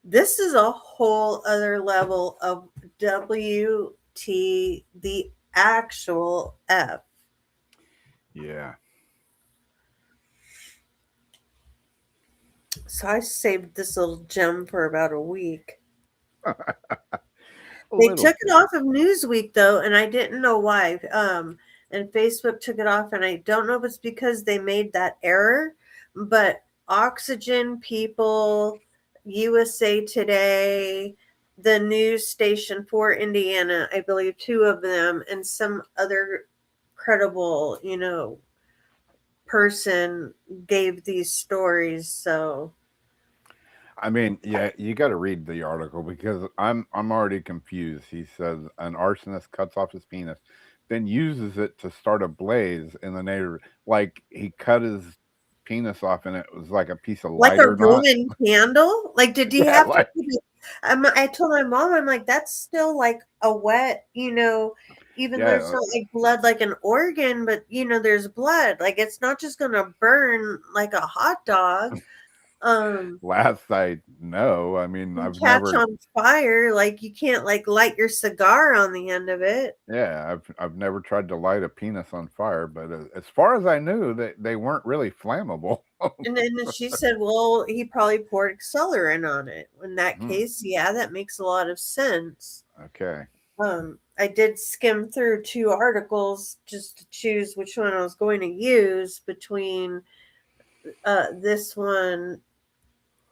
is a whole other level of WT, the actual F. Yeah. So I saved this little gem for about a week. a They little took it bit. off of Newsweek though, and I didn't know why. And Facebook took it off, and I don't know if it's because they made that error, but Oxygen, People, USA Today, the news station for Indiana, I believe two of them, and some other credible, person gave these stories. So I mean, yeah, you got to read the article because I'm already confused. He says an arsonist cuts off his penis, then uses it to start a blaze in the neighborhood. Like he cut his penis off, and it was like a piece of like a lighter knot. Roman candle? Like, did he Yeah, have to like put it? I told my mom, I'm like, that's still like a wet, even though it's yeah. not like blood like an organ, but there's blood. Like, it's not just gonna burn like a hot dog. Um, Last I know, I mean, and I've catch never. on fire. Like, you can't like light your cigar on the end of it. Yeah, I've never tried to light a penis on fire, but as far as I knew, they weren't really flammable. And then she said, well, he probably poured accelerant on it. In that Hmm, case, yeah, that makes a lot of sense. okay. I did skim through two articles just to choose which one I was going to use between this one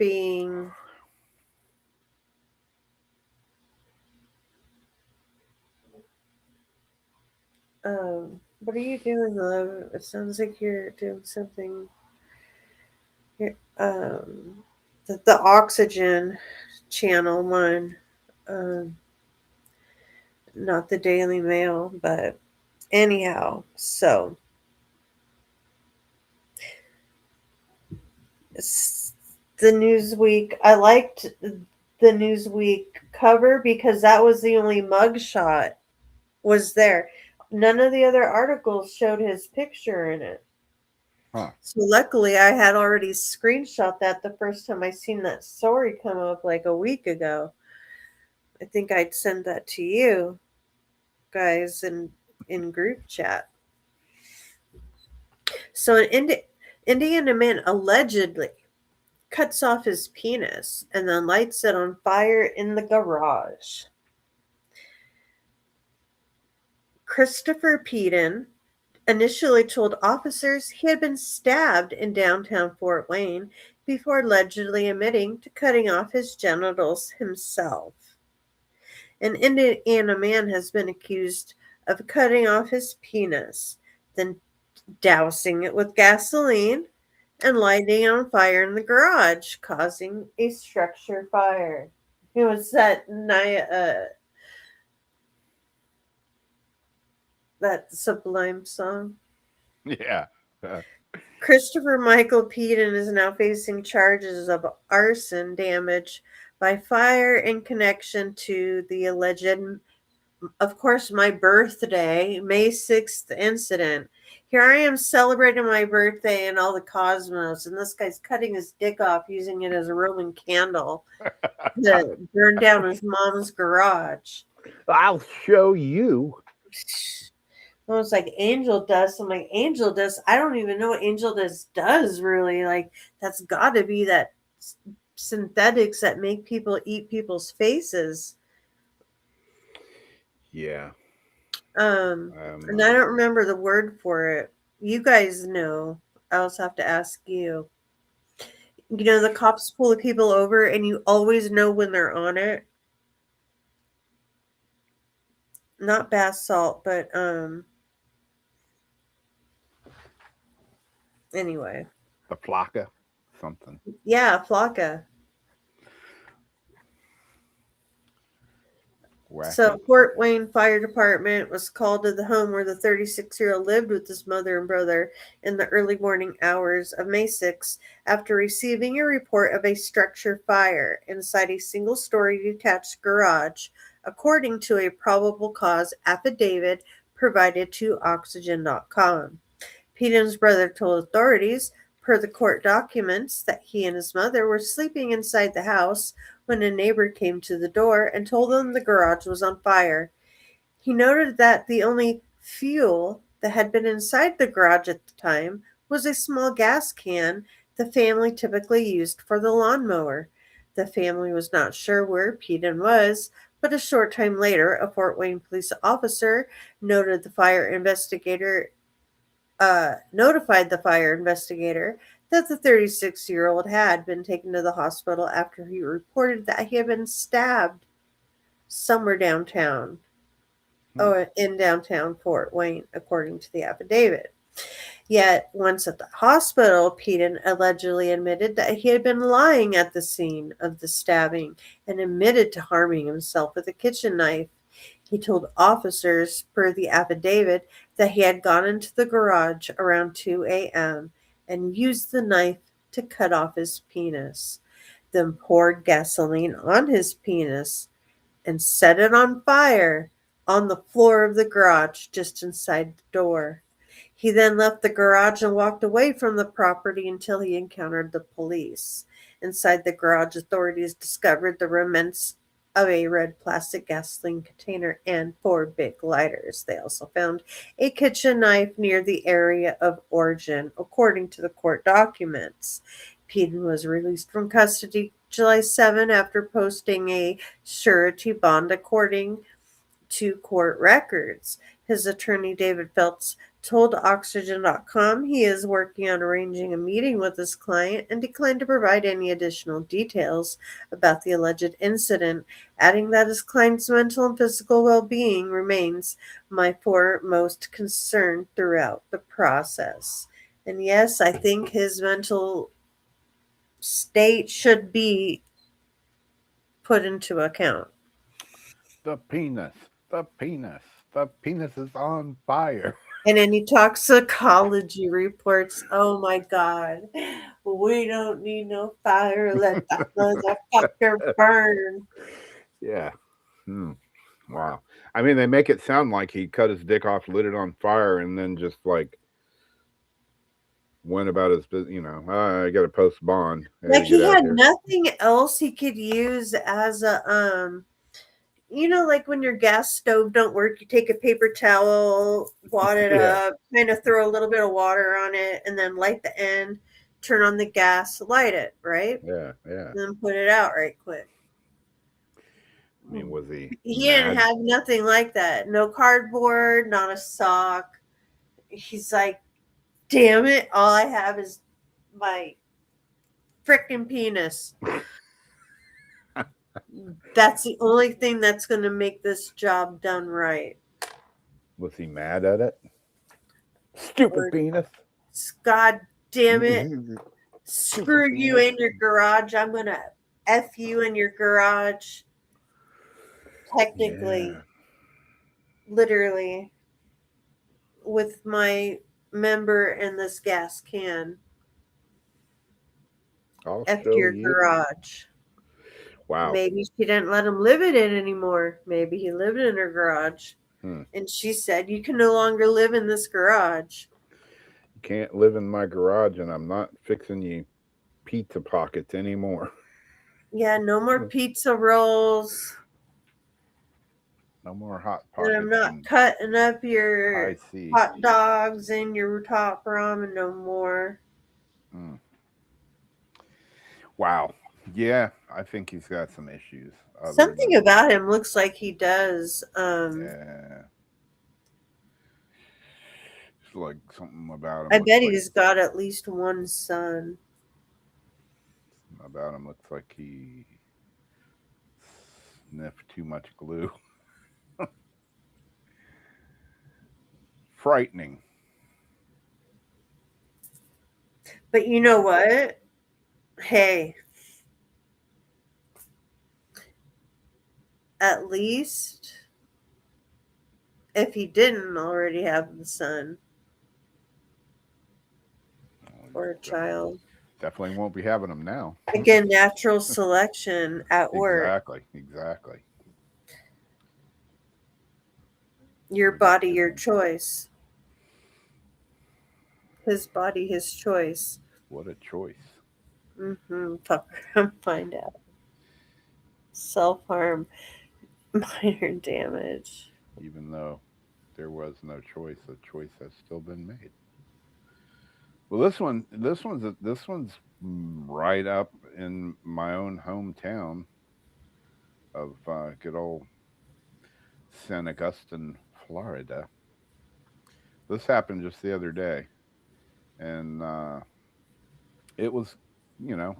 being what are you doing, love? It sounds like you're doing something here. The Oxygen channel one, um, not the Daily Mail, but anyhow, so the Newsweek. I liked the Newsweek cover because that was the only mugshot was there. None of the other articles showed his picture in it. Huh. So luckily, I had already screenshot that the first time I seen that story come up like a week ago. I think I'd send that to you guys in group chat. So an Indiana man allegedly cuts off his penis and then lights it on fire in the garage. Christopher Peden initially told officers he had been stabbed in downtown Fort Wayne before allegedly admitting to cutting off his genitals himself. An Indiana man has been accused of cutting off his penis, then dousing it with gasoline and lighting it on fire in the garage, causing a structure fire. It was that Sublime song. Yeah. Uh, Christopher Michael Peden is now facing charges of arson damage by fire in connection to the alleged, of course, my birthday, May 6th incident. Here I am celebrating my birthday and all the cosmos, and this guy's cutting his dick off using it as a Roman candle to burn down his mom's garage. I'll show you. It was like angel dust. I'm like, angel dust? I don't even know what angel dust does really. Like, that's got to be that synthetics that make people eat people's faces. Yeah. And I don't remember the word for it. You guys know. I also have to ask you. The cops pull the people over and you always know when they're on it. Not bath salt, but anyway. The Flocka, something. Yeah, Flocka. Wacky. So Fort Wayne Fire Department was called to the home where the 36-year-old lived with his mother and brother in the early morning hours of May 6 after receiving a report of a structure fire inside a single-story detached garage, according to a probable cause affidavit provided to Oxygen.com. Peden's brother told authorities, per the court documents, that he and his mother were sleeping inside the house when a neighbor came to the door and told them the garage was on fire. He noted that the only fuel that had been inside the garage at the time was a small gas can the family typically used for the lawnmower. The family was not sure where Peden was, But a short time later, a Fort Wayne police officer noted the fire investigator notified the fire investigator that the 36-year-old had been taken to the hospital after he reported that he had been stabbed somewhere downtown. Hmm. Oh, in downtown Fort Wayne, according to the affidavit. Yet, once at the hospital, Peden allegedly admitted that he had been lying at the scene of the stabbing and admitted to harming himself with a kitchen knife. He told officers, per the affidavit, that he had gone into the garage around 2 a.m. and used the knife to cut off his penis, then poured gasoline on his penis and set it on fire on the floor of the garage just inside the door. He then left the garage and walked away from the property until he encountered the police. Inside the garage, authorities discovered the remnants of a red plastic gasoline container and 4 big lighters. They also found a kitchen knife near the area of origin, according to the court documents. Peden was released from custody July 7 after posting a surety bond, according to court records. His attorney, David Phelps, told Oxygen.com he is working on arranging a meeting with his client and declined to provide any additional details about the alleged incident, adding that his client's mental and physical well being remains my foremost concern throughout the process. And yes, I think his mental state should be put into account. The penis. The penis. The penis is on fire. And any toxicology reports, oh my God, we don't need no fire, let that motherfucker burn. Yeah. Hmm. Wow. I mean, they make it sound like he cut his dick off, lit it on fire, and then just like went about his business. I got to post bond. I got Like to get he out of had here. nothing else he could use as a like when your gas stove don't work, you take a paper towel, wad it Yeah. up, kind of throw a little bit of water on it, and then light the end, turn on the gas, light it, right? Yeah. Yeah. And then put it out right quick. I mean, was he He didn't mad? have nothing like that. No cardboard, not a sock. He's like, damn it, all I have is my freaking penis. That's the only thing that's going to make this job done right. Was he mad at it? Stupid Or, penis. God damn it, Stupid screw you penis. in your garage. I'm going to F you in your garage. Yeah. Technically, literally, with my member in this gas can. I'll F show your you. garage. Wow. Maybe she didn't let him live in it anymore. Maybe he lived in her garage. Hmm. And she said, you can no longer live in this garage. You can't live in my garage, and I'm not fixing you pizza pockets anymore. Yeah, no more pizza rolls. No more hot And I'm pockets not and cutting up high your C. hot dogs and your top ramen no more. Mm. Wow. Yeah, I think he's got some issues. Other Something than about him looks like he does. yeah, it's like something about him I looks bet like he's got at least one son. he sniffed too much glue. Frightening. But you know what? Hey, at least if he didn't already have the son Well, or a child. definitely won't be having them now. Again, natural selection at work. Exactly. Exactly. Your We're just body, your getting choice. His body, his choice. what a choice. Find out. Self harm, minor damage. Even though there was no choice, a choice has still been made. Well, this one's right up in my own hometown. of good old San Augustine, Florida. This happened just the other day, and it was,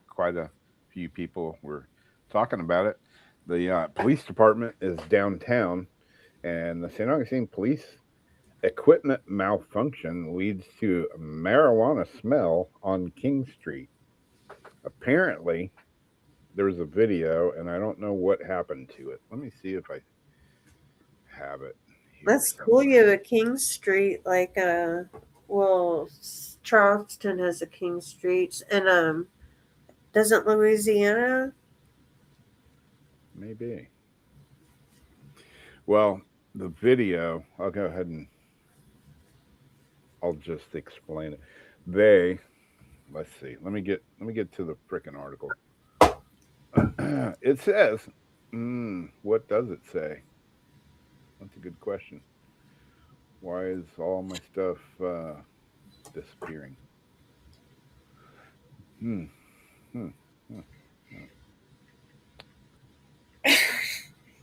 quite a few people were talking about it. The police department is downtown, and the St. Augustine police equipment malfunction leads to marijuana smell on King Street. Apparently, there was a video, and I don't know what happened to it. Let me see if I have it here That's cool. somewhere. You have a King Street, like well, Charleston has a King Street, and doesn't Louisiana? Maybe. Well, the video, I'll go ahead and I'll just explain it. They, let's see. Let me get to the frickin' article. It says, what does it say? That's a good question. Why is all my stuff disappearing? Hmm. Hmm. Hmm.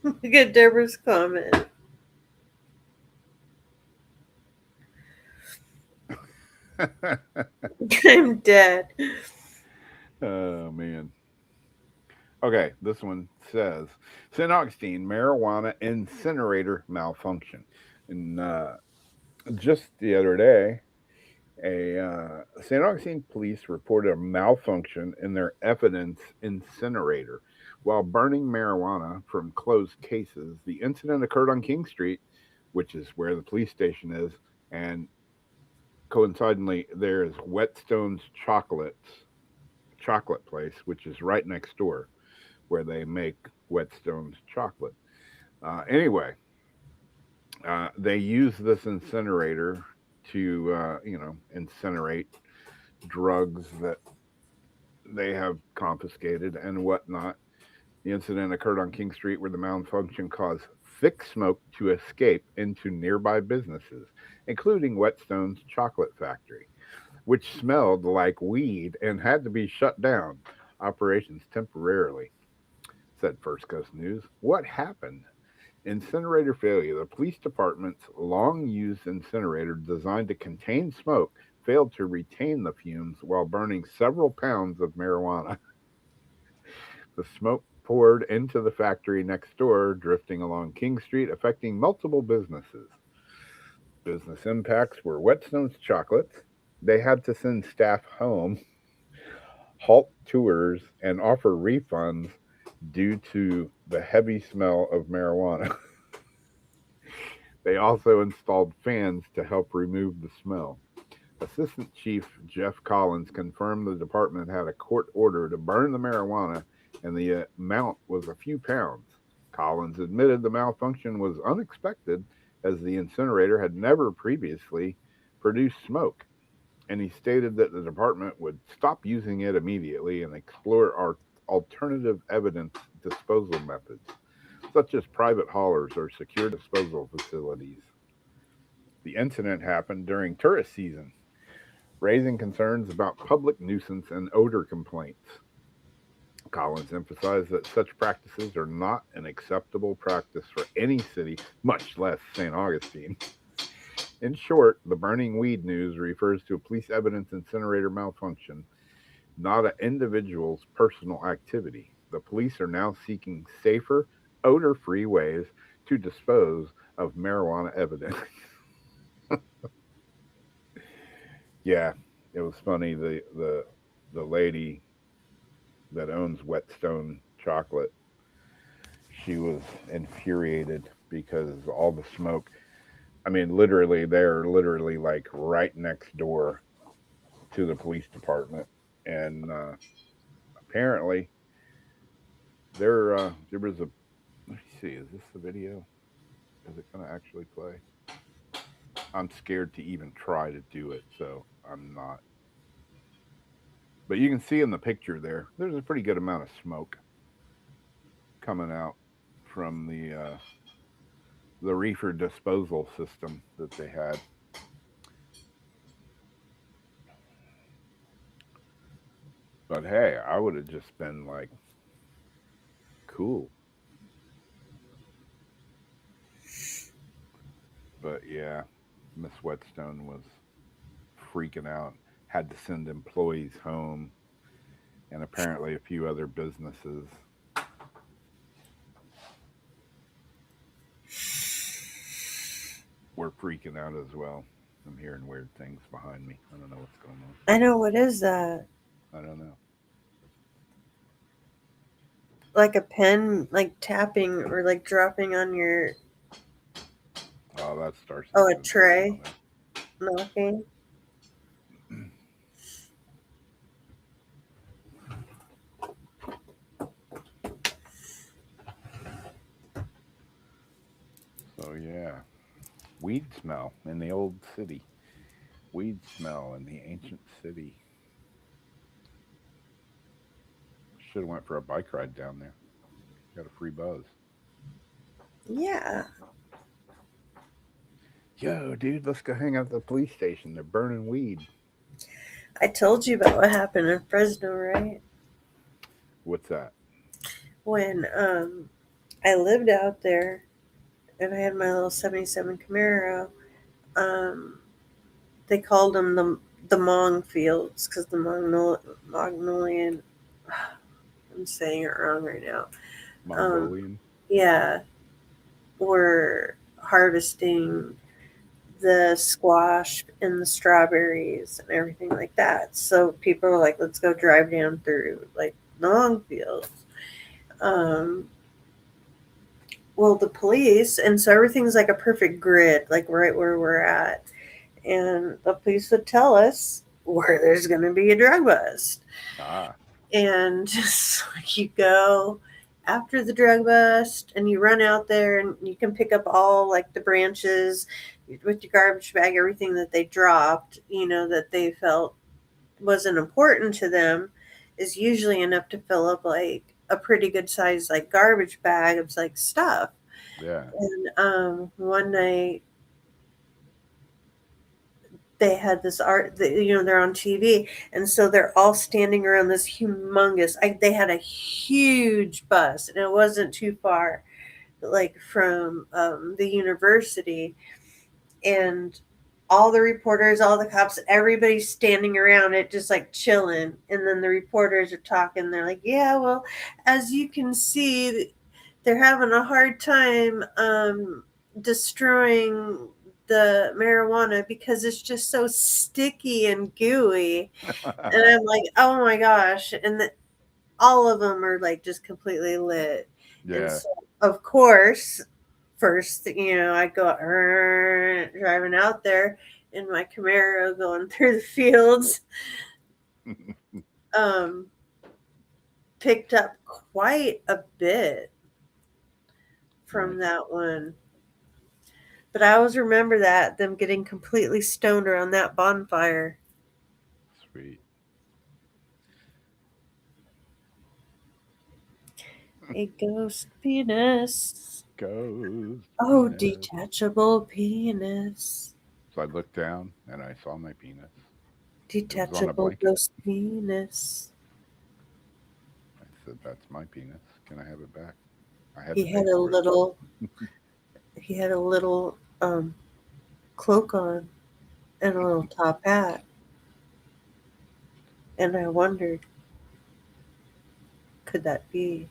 Look at Deborah's comment. Hmm. I'm dead. Oh man. Okay, this one says St. Augustine marijuana incinerator malfunction. And just the other day, a St. Augustine police reported a malfunction in their evidence incinerator while burning marijuana from closed cases. The incident occurred on King Street, which is where the police station is, and coincidentally, there is Whetstone's chocolate place, which is right next door, where they make Whetstone's chocolate. Anyway, they use this incinerator to, incinerate drugs that they have confiscated and whatnot. The incident occurred on King Street where the malfunction caused thick smoke to escape into nearby businesses, including Whetstone's chocolate factory, which smelled like weed and had to be shut down operations temporarily, said First Coast News. What happened? Incinerator failure. The police department's long used incinerator designed to contain smoke failed to retain the fumes while burning several pounds of marijuana. The smoke poured into the factory next door, drifting along King Street, affecting multiple businesses. Business impacts were Whetstone's Chocolates. They had to send staff home, halt tours, and offer refunds due to the heavy smell of marijuana. They also installed fans to help remove the smell. Assistant Chief Jeff Collins confirmed the department had a court order to burn the marijuana and the amount was a few pounds. Collins admitted the malfunction was unexpected as the incinerator had never previously produced smoke, and he stated that the department would stop using it immediately and explore alternative evidence disposal methods, such as private haulers or secure disposal facilities. The incident happened during tourist season, raising concerns about public nuisance and odor complaints. Collins emphasized that such practices are not an acceptable practice for any city, much less St. Augustine. In short, the burning weed news refers to a police evidence incinerator malfunction, not an individual's personal activity. The police are now seeking safer, odor free ways to dispose of marijuana evidence. Yeah, it was funny. The lady that owns Whetstone Chocolate, she was infuriated because all the smoke. I mean, literally, they're literally like right next door to the police department, and apparently there was a. Let me see. Is this the video? Is it going to actually play? I'm scared to even try to do it, so I'm not. But you can see in the picture there, there's a pretty good amount of smoke coming out from the reefer disposal system that they had. But hey, I would have just been like, cool. But yeah, Miss Whetstone was freaking out. Had to send employees home, and apparently a few other businesses were freaking out as well. I'm hearing weird things behind me. I don't know what's going on. I know, what is that? I don't know. Like a pen, like tapping or like dropping on your Oh, that starts. a tray, knocking. So yeah, weed smell in the old city. Weed smell in the ancient city. Should have went for a bike ride down there. Got a free buzz. Yeah, Yo, dude, let's go hang out at the police station. They're burning weed. I told you about what happened in Fresno, right? What's that? When I lived out there and I had my little '77 Camaro. Um, they called them the Mong Fields because the Mongolian. I'm saying it wrong right now. Mongolian. Yeah, were harvesting the squash and the strawberries and everything like that. So people were like, let's go drive down through like the long fields. Um, well, the police, and so everything's like a perfect grid, like right where we're at. And the police would tell us where there's going to be a drug bust. Ah, And just like you go after the drug bust and you run out there and you can pick up all like the branches with your garbage bag, everything that they dropped, that they felt wasn't important to them is usually enough to fill up like a pretty good size like garbage bag of like stuff. yeah. And one night they had this art they're on TV, and so they're all standing around this humongous they had a huge bus, and it wasn't too far like from the university, and all the reporters, all the cops, everybody's standing around it just like chilling, and then the reporters are talking, they're like, yeah, well, as you can see, they're having a hard time destroying the marijuana because it's just so sticky and gooey. And I'm like, oh my gosh. And all of them are like just completely lit. And Yeah. so, of course, first, I go driving out there in my Camaro going through the fields. Um, Picked up quite a bit from Nice. that one. But I always remember them getting completely stoned around that bonfire. Sweet. A ghost penis. Ghost Oh, penis. detachable penis. So I looked down and I saw my penis. It was on a Detachable blanket. ghost penis. I said, "That's my penis. Can I have it back?" I had to He pay had a for it. little he had a little cloak on and a little top hat. And I wondered, could that be?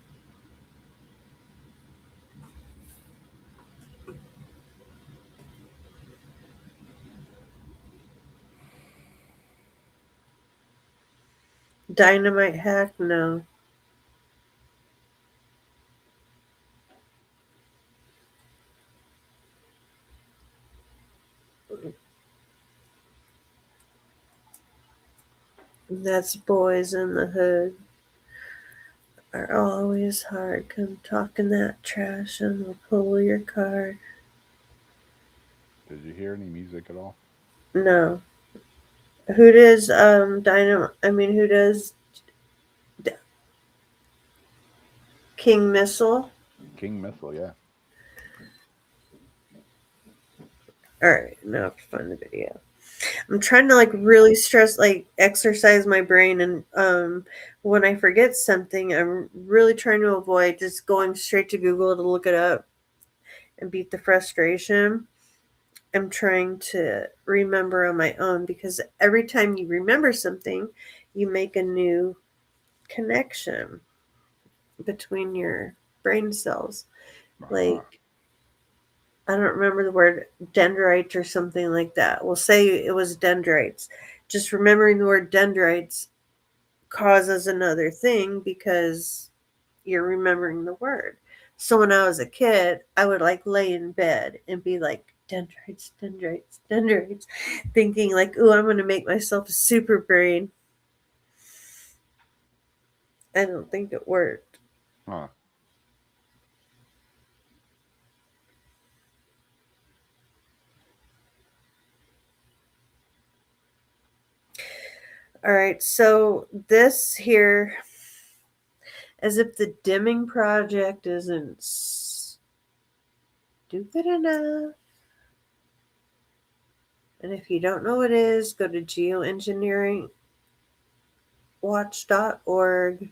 Dynamite hack? No. That's boys in the hood are always hard. Come talking that trash and they'll pull your card. Did you hear any music at all? No. Who does who does D- King Missile? King Missile, yeah. Alright, now I have to find the video. I'm trying to like really exercise my brain, and when I forget something, I'm really trying to avoid just going straight to Google to look it up and beat the frustration. am trying to remember on my own, because every time you remember something, you make a new connection between your brain cells. Like, I don't remember the word dendrites or something like that. We'll say it was dendrites. Just remembering the word dendrites causes another thing because you're remembering the word. So when I was a kid, I would like lay in bed and be like, dendrites, dendrites, dendrites, thinking like, ooh, I'm going to make myself a super brain. I don't think it worked. Huh. All right, so this here, as if the Deming Project isn't stupid enough. And if you don't know what it is, go to geoengineeringwatch.org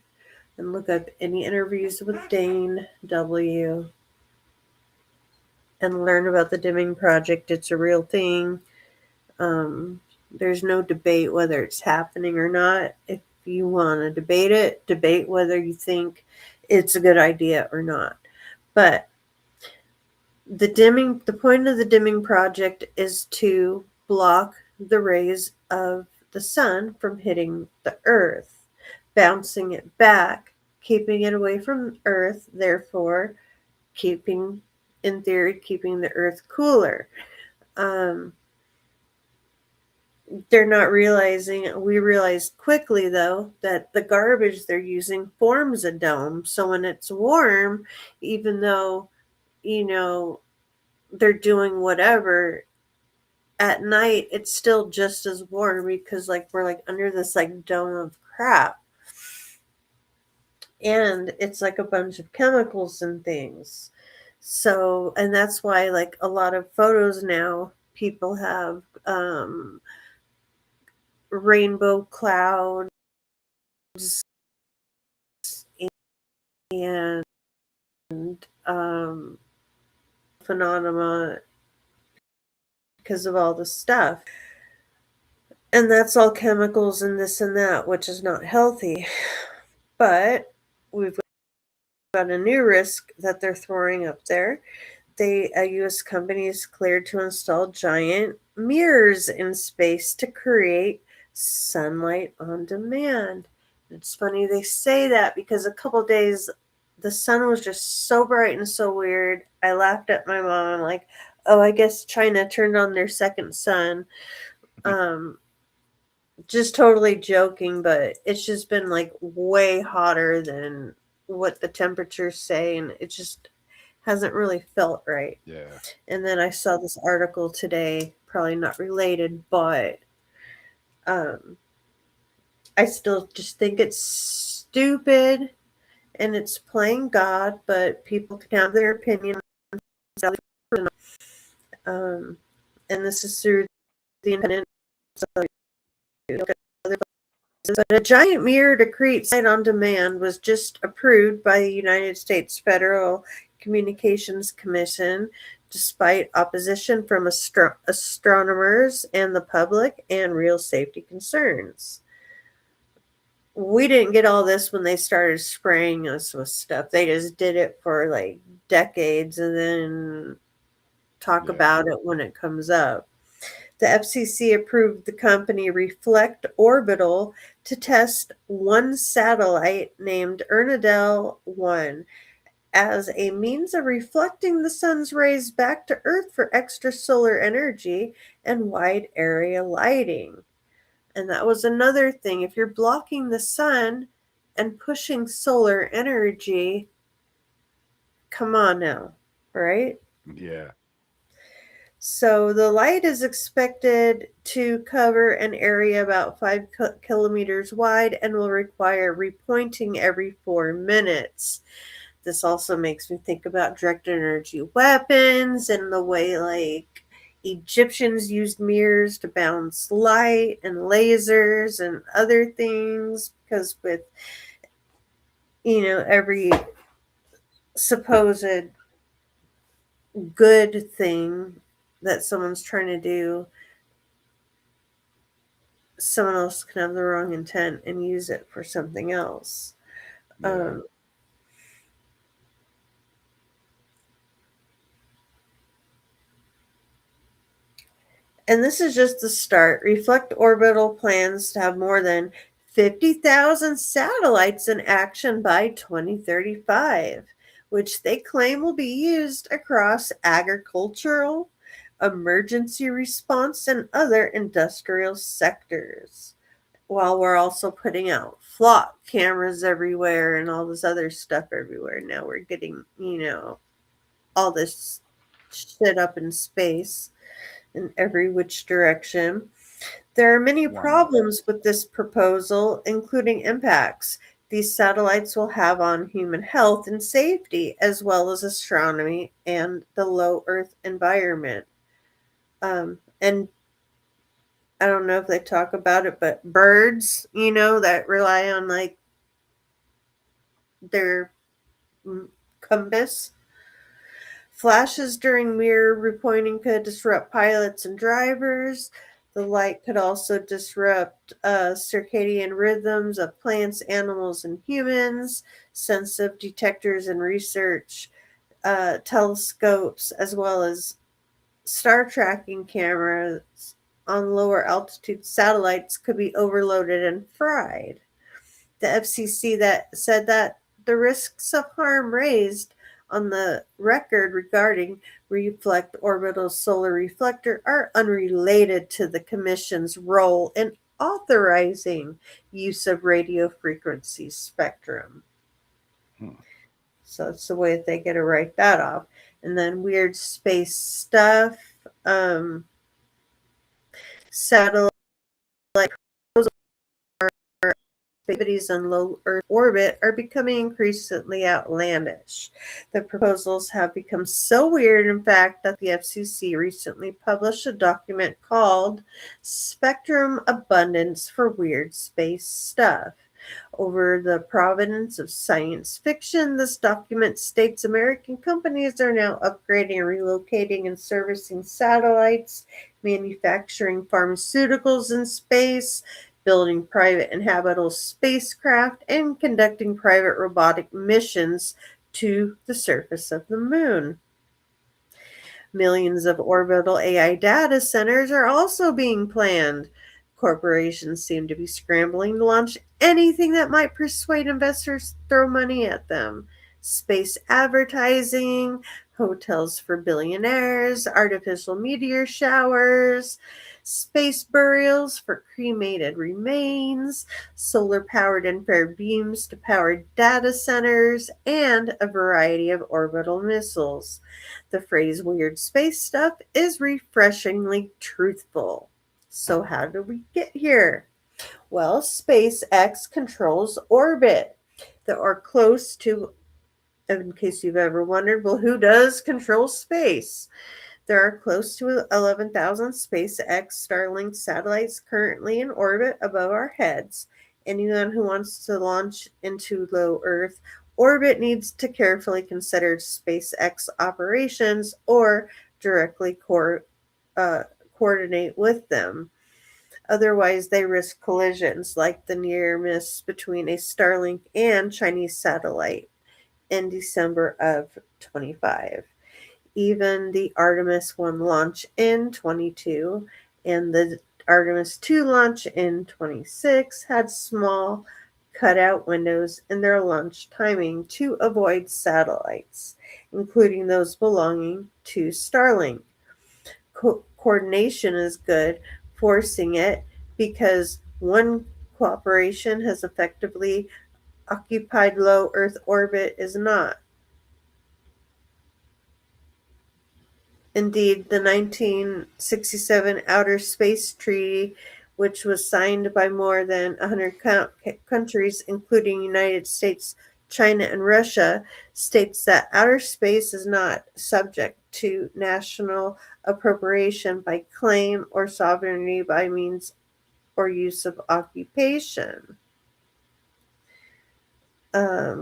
and look up any interviews with Dane W. and learn about the Deming Project. It's a real thing. There's no debate whether it's happening or not. If you want to debate it, debate whether you think it's a good idea or not. But the point of the Deming Project is to block the rays of the sun from hitting the earth, bouncing it back, keeping it away from earth, therefore keeping, in theory, keeping the earth cooler. They're not realizing, we realized quickly though, that the garbage they're using forms a dome. So when it's warm, even though, they're doing whatever, at night it's still just as warm because like we're like under this like dome of crap. And it's like a bunch of chemicals and things. So, and that's why like a lot of photos now, people have rainbow clouds and phenomena because of all the stuff. And that's all chemicals and this and that, which is not healthy. But we've got a new risk that they're throwing up there. A U.S. company is cleared to install giant mirrors in space to create sunlight on demand. It's funny they say that because a couple days the sun was just so bright and so weird. I laughed at my mom. I'm like, oh, I guess China turned on their second sun. Just totally joking, but it's just been like way hotter than what the temperatures say, and it just hasn't really felt right. Yeah. And then I saw this article today, probably not related, but I still just think it's stupid and it's playing God, but people can have their opinion. And this is through the independent. But a giant mirror to create sight on demand was just approved by the United States Federal Communications Commission, despite opposition from astronomers and the public and real safety concerns. We didn't get all this when they started spraying us with stuff. They just did it for like decades and then talk about it when it comes up. The FCC approved the company Reflect Orbital to test one satellite named Ernadel 1 as a means of reflecting the sun's rays back to Earth for extra solar energy and wide area lighting. And that was another thing. If you're blocking the sun and pushing solar energy, come on now, right? Yeah. So the light is expected to cover an area about 5 kilometers wide and will require repointing every 4 minutes. This also makes me think about directed energy weapons and the way like Egyptians used mirrors to bounce light and lasers and other things, because with every supposed good thing, that someone's trying to do, someone else can have the wrong intent and use it for something else. Yeah. And this is just the start. Reflect Orbital plans to have more than 50,000 satellites in action by 2035, which they claim will be used across agricultural, emergency response, and other industrial sectors. While we're also putting out flock cameras everywhere and all this other stuff everywhere. Now we're getting, all this shit up in space in every which direction. There are many Wow. problems with this proposal, including impacts these satellites will have on human health and safety, as well as astronomy and the low Earth environment. And I don't know if they talk about it, but birds, that rely on like their compass. Flashes during mirror repointing could disrupt pilots and drivers. The light could also disrupt circadian rhythms of plants, animals, and humans. Sensitive detectors and research telescopes, as well as star tracking cameras on lower altitude satellites, could be overloaded and fried. The FCC that said that the risks of harm raised on the record regarding Reflect Orbital's solar reflector are unrelated to the Commission's role in authorizing use of radio frequency spectrum. Hmm. So it's the way that they get to write that off. And then weird space stuff. Satellite activities on low Earth orbit are becoming increasingly outlandish. The proposals have become so weird, in fact, that the FCC recently published a document called Spectrum Abundance for Weird Space Stuff. Over the provenance of science fiction, this document states American companies are now upgrading, relocating, and servicing satellites, manufacturing pharmaceuticals in space, building private and habitable spacecraft, and conducting private robotic missions to the surface of the moon. Millions of orbital AI data centers are also being planned. Corporations seem to be scrambling to launch anything that might persuade investors to throw money at them. Space advertising, hotels for billionaires, artificial meteor showers, space burials for cremated remains, solar powered infrared beams to power data centers, and a variety of orbital missiles. The phrase weird space stuff is refreshingly truthful. So, how did we get here? Well, SpaceX controls orbit. There are close to, in case you've ever wondered, well, who does control space? There are close to 11,000 SpaceX Starlink satellites currently in orbit above our heads. Anyone who wants to launch into low Earth orbit needs to carefully consider SpaceX operations or directly coordinate with them. Otherwise, they risk collisions like the near miss between a Starlink and Chinese satellite in December of 25. Even the Artemis 1 launch in 22 and the Artemis 2 launch in 26 had small cutout windows in their launch timing to avoid satellites, including those belonging to Starlink. Coordination is good, forcing it because one cooperation has effectively occupied low Earth orbit is not. Indeed, the 1967 Outer Space Treaty, which was signed by more than 100 countries, including United States, China, and Russia, states that outer space is not subject to national appropriation by claim or sovereignty by means or use of occupation. And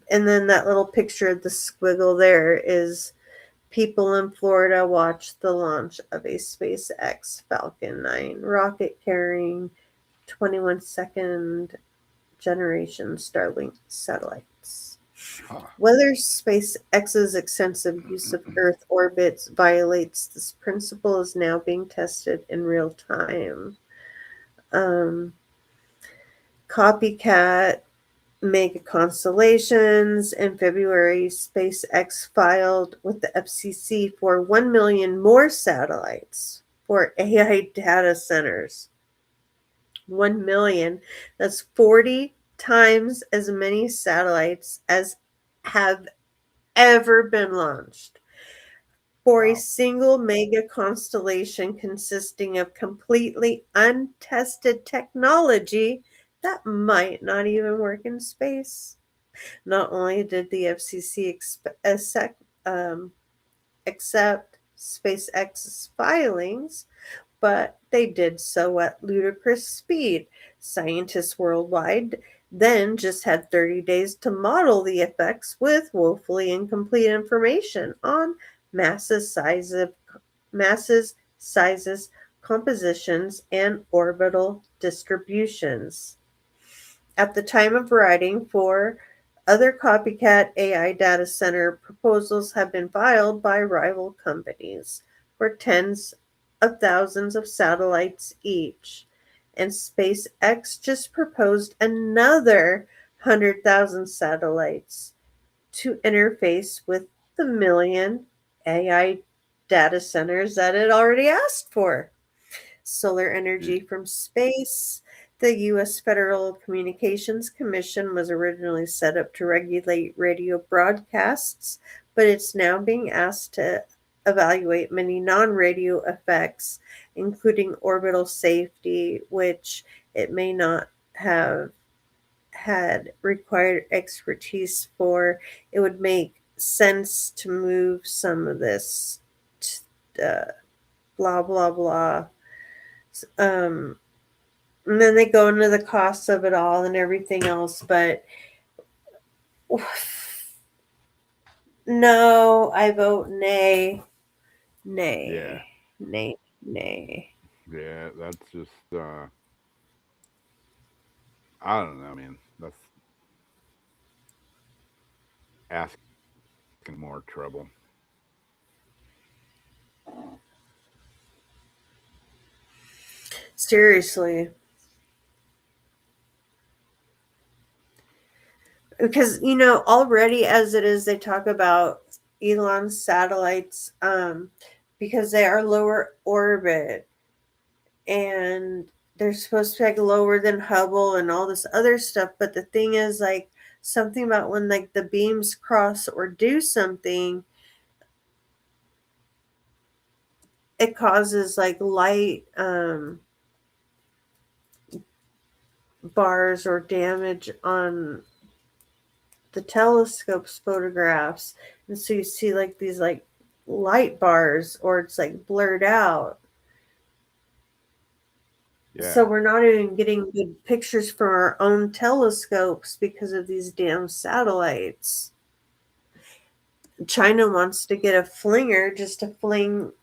then that little picture of the squiggle there is People in Florida watched the launch of a SpaceX Falcon 9 rocket carrying 21-second generation Starlink satellites. Huh. Whether SpaceX's extensive use of Earth orbits violates this principle is now being tested in real time. Copycat mega constellations. In February, SpaceX filed with the FCC for 1 million more satellites for AI data centers. 1 million. That's 40 times as many satellites as have ever been launched for a Wow. single mega constellation consisting of completely untested technology that might not even work in space. Not only did the FCC accept SpaceX's filings, but they did so at ludicrous speed. Scientists worldwide then just had 30 days to model the effects with woefully incomplete information on masses, sizes, compositions, and orbital distributions. At the time of writing, 4 other copycat AI data center proposals have been filed by rival companies for tens of thousands of satellites each. And SpaceX just proposed another 100,000 satellites to interface with the million AI data centers that it already asked for. Solar energy from space. The U.S. Federal Communications Commission was originally set up to regulate radio broadcasts, but it's now being asked to evaluate many non radio effects, including orbital safety, which it may not have had required expertise for. It would make sense to move some of this blah, blah, blah. Um, and then they go into the costs of it all and everything else, but no, I vote nay, Yeah. nay, nay, nay. Yeah. That's just, I don't know, man. That's asking more trouble. Seriously. Because, already as it is, they talk about Elon's satellites because they are lower orbit and they're supposed to be like lower than Hubble and all this other stuff. But the thing is, like, something about when like the beams cross or do something, it causes like light bars or damage on the telescope's photographs, and so you see like these like light bars or it's like blurred out. Yeah. So we're not even getting good pictures from our own telescopes because of these damn satellites. China wants to get a flinger just to fling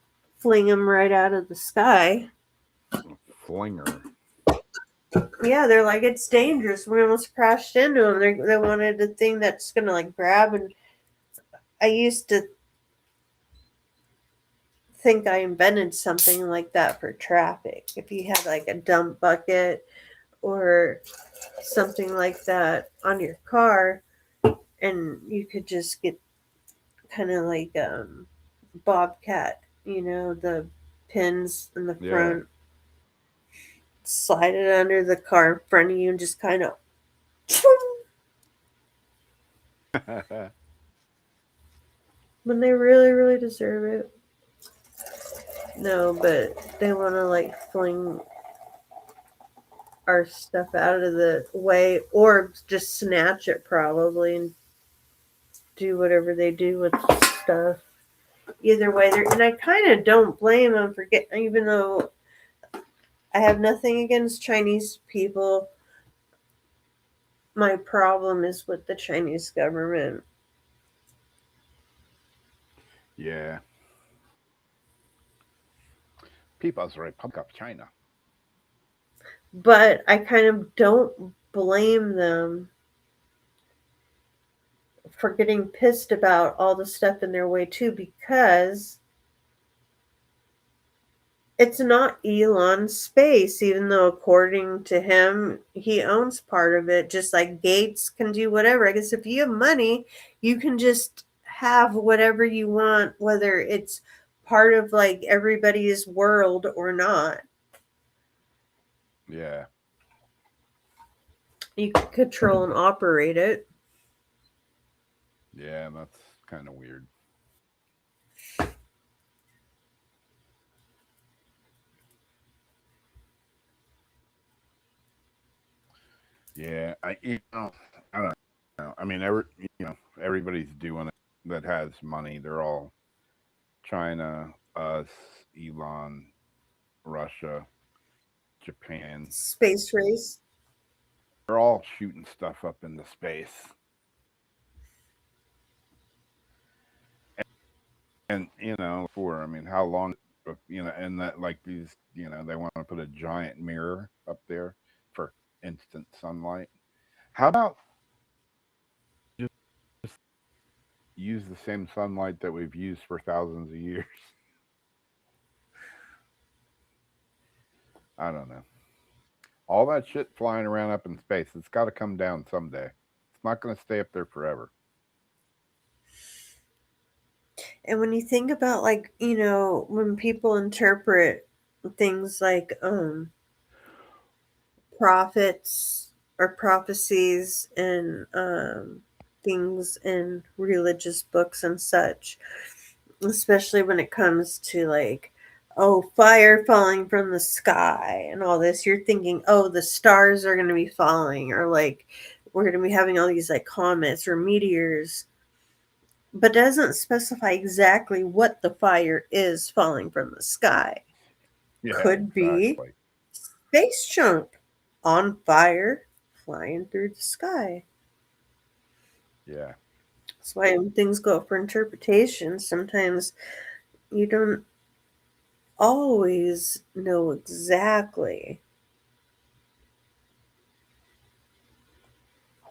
them right out of the sky. Flinger. Yeah, they're like, it's dangerous. We almost crashed into them. They wanted a thing that's gonna like grab. And I used to think I invented something like that for traffic. If you had like a dump bucket or something like that on your car, and you could just get kind of like bobcat, the pins in the Yeah. front, slide it under the car in front of you, and just kind of when they really, really deserve it. No, but they want to like fling our stuff out of the way or just snatch it probably and do whatever they do with stuff. Either way, and I kind of don't blame them for getting, even though I have nothing against Chinese people. My problem is with the Chinese government. Yeah. People's Republic of China. But I kind of don't blame them for getting pissed about all the stuff in their way too, because it's not Elon's space, even though according to him, he owns part of it, just like Gates can do whatever. I guess if you have money, you can just have whatever you want, whether it's part of like everybody's world or not. Yeah. You can control and operate it. Yeah, that's kind of weird. Yeah, I don't know. I mean, everybody's doing it that has money. They're all China, us, Elon, Russia, Japan. Space race. They're all shooting stuff up into space. And for I mean, how long? And that like these, they want to put a giant mirror up there for instant sunlight. How about just use the same sunlight that we've used for thousands of years? I don't know. All that shit flying around up in space, it's got to come down someday. It's not going to stay up there forever. And when you think about like, when people interpret things like prophets or prophecies and things in religious books and such, especially when it comes to like, oh, fire falling from the sky and all this, you're thinking, oh, the stars are going to be falling, or like we're going to be having all these like comets or meteors, but doesn't specify exactly what the fire is falling from the sky. Yeah, Could be exactly. space junk on fire flying through the sky. Yeah. That's why when things go up for interpretation, sometimes you don't always know exactly.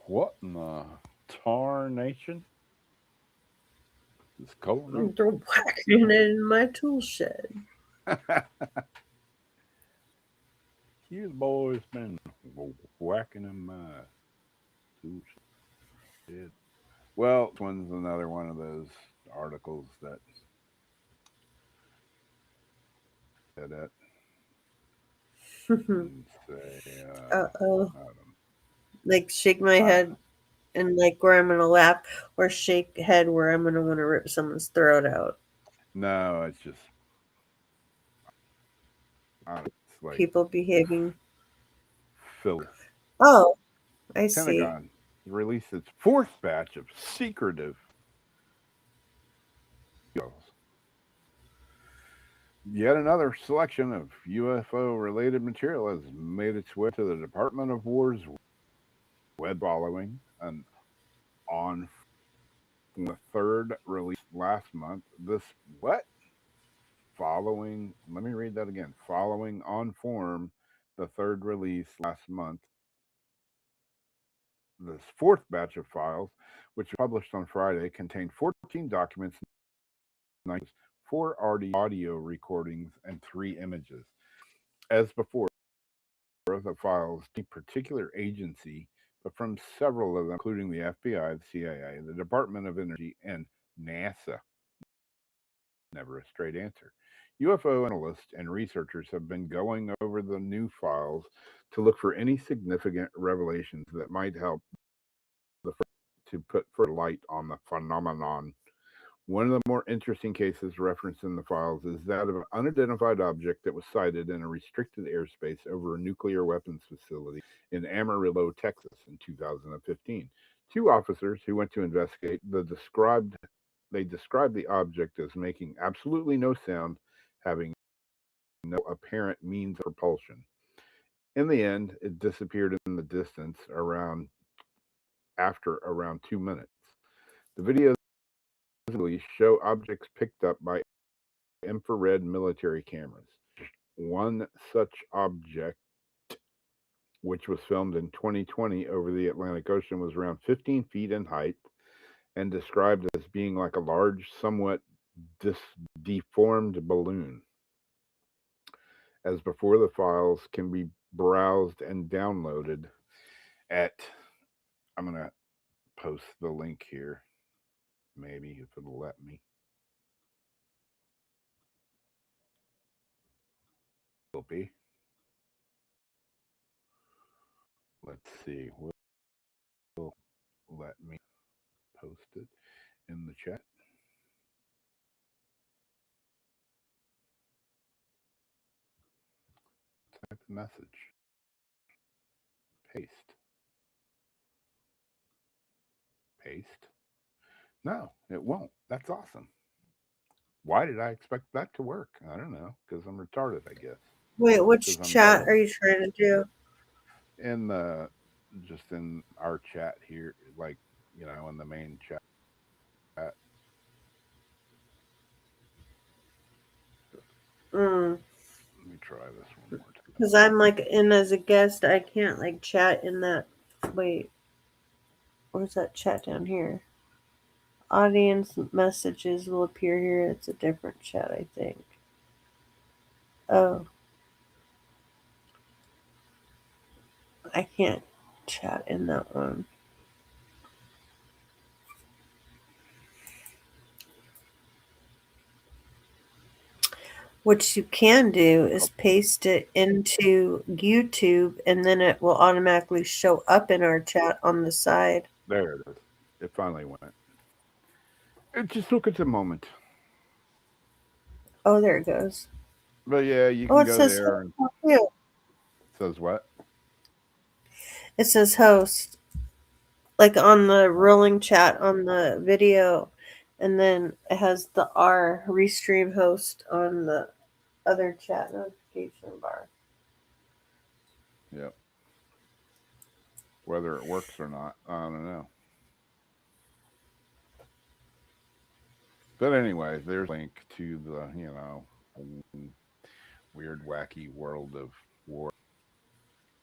What in the tarnation is going on? They're whacking it in my tool shed. You boys been whacking in my tool shed. Well, this one's another one of those articles that said it and say, Uh oh. I don't, Like shake my I don't head and like where I'm gonna laugh, or shake head where I'm gonna want to rip someone's throat out. know. No, it's just, I don't, it's like People behaving. Phil. Oh, I see. Pentagon released its fourth batch of secretive UFOs. Yet another selection of UFO related material has made its way to the Department of War's web following an on the third release last month. This what? Following, let me read that again. Following on form, the third release last month, this fourth batch of files, which was published on Friday, contained 14 documents, 4 audio recordings, and 3 images. As before, the files a particular agency, but from several of them, including the FBI, the CIA, the Department of Energy, and NASA. Never a straight answer. UFO analysts and researchers have been going over the new files to look for any significant revelations that might help to put further light on the phenomenon. One of the more interesting cases referenced in the files is that of an unidentified object that was sighted in a restricted airspace over a nuclear weapons facility in Amarillo, Texas in 2015. Two officers who went to investigate they described the object as making absolutely no sound, having no apparent means of propulsion. In the end, it disappeared in the distance around 2 minutes. The video show objects picked up by infrared military cameras. One such object, which was filmed in 2020 over the Atlantic Ocean, was around 15 feet in height and described as being like a large, somewhat deformed balloon. As before, the files can be browsed and downloaded at, I'm going to post the link here, maybe if it'll let me. Will be. Let's see. Will let me post it in the chat. Type a message. Paste. Paste. No, it won't. That's awesome. Why did I expect that to work? I don't know, because I'm retarded, I guess. Wait, which chat are you trying to do? In the, just in our chat here, like, you know, in the main chat. Let me try this one more time. Because I'm like in as a guest, I can't like chat in that. Wait, where's that chat down here? Audience messages will appear here. It's a different chat, I think. Oh. I can't chat in that one. What you can do is paste it into YouTube, and then it will automatically show up in our chat on the side. There it is. It finally went. It just took us a moment. Oh, there it goes. But yeah, you can go there. And it says what? It says host, like on the rolling chat on the video, and then it has the R restream host on the other chat notification bar. Yep. Whether it works or not, I don't know. But anyway, there's a link to the, you know, weird, wacky world of war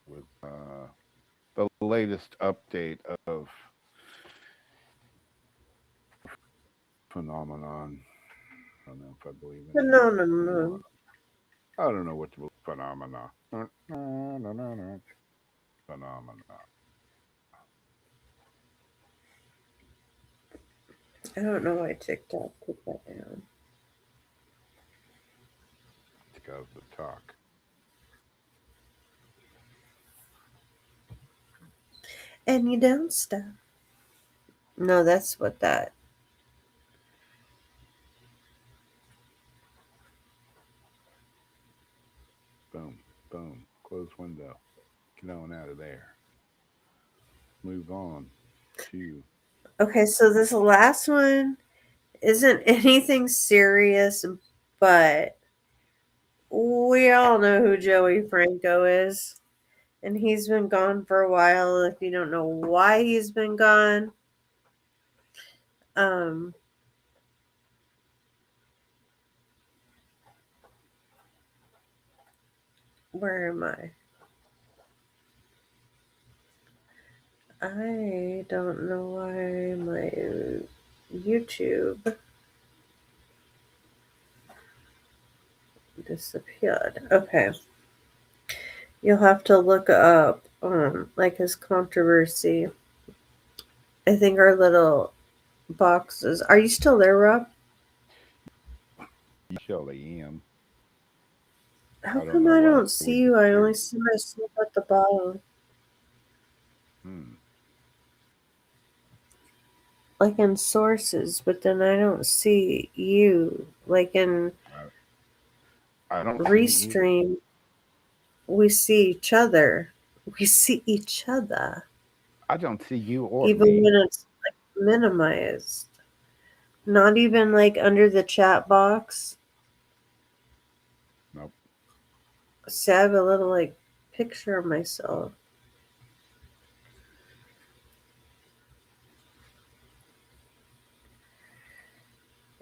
with the latest update of phenomenon. I don't know if I believe in Phenomenon. I don't know what to phenomena. Phenomena. I don't know why TikTok put that down. Because the talk. And you don't stop. No, that's what that. Boom, boom. Close window. Get on out of there. Move on to. Okay, so this last one isn't anything serious, but we all know who Joey Franco is. And he's been gone for a while. If you don't know why he's been gone, where am I? I don't know why my YouTube disappeared. Okay. You'll have to look up like his controversy. I think our little boxes. Are you still there, Rob? Usually am. How come I don't see you? I only see myself at the bottom. Like in sources, but then I don't see you. Like in I don't Restream, we see each other. We see each other. I don't see you or even me. when it's like minimized. Not even like under the chat box. Nope. See, I have a little like picture of myself.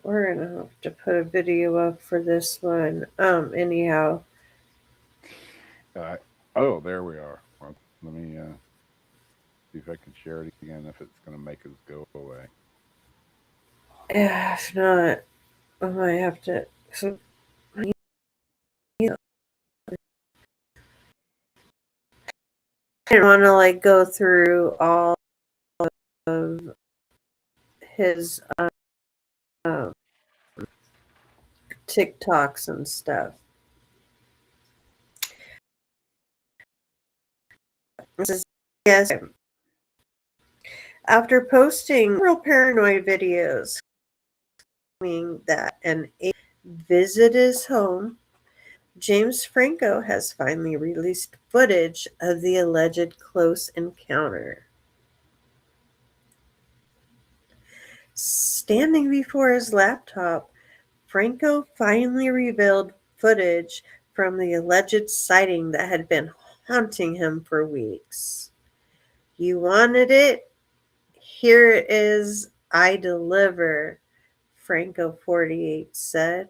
we're gonna have to put a video up for this one. Anyhow. Oh, there we are. Well, let me see if I can share it again. If it's going to make us go away. Yeah, if not, I might have to. So, you know, I didn't want to like go through all of his um, TikToks and stuff. This is yes. After posting real paranoid videos, claiming that an alien visited his home, James Franco has finally released footage of the alleged close encounter. Standing before his laptop, Franco finally revealed footage from the alleged sighting that had been haunting him for weeks. You wanted it? Here it is. I deliver, Franco 48 said.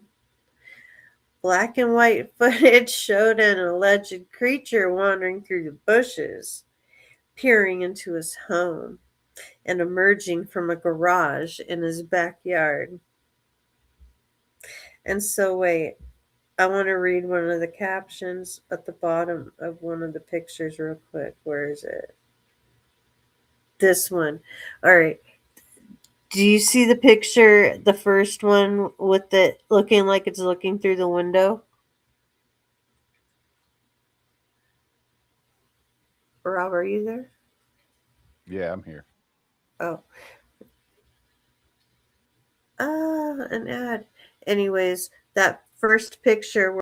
Black and white footage showed an alleged creature wandering through the bushes, peering into his home, and emerging from a garage in his backyard. And so, wait, I want to read one of the captions at the bottom of one of the pictures, real quick. Where is it? This one. All right. Do you see the picture, the first one, with it looking like it's looking through the window? Rob, are you there? Yeah, I'm here. Oh. An ad. Anyways, that first picture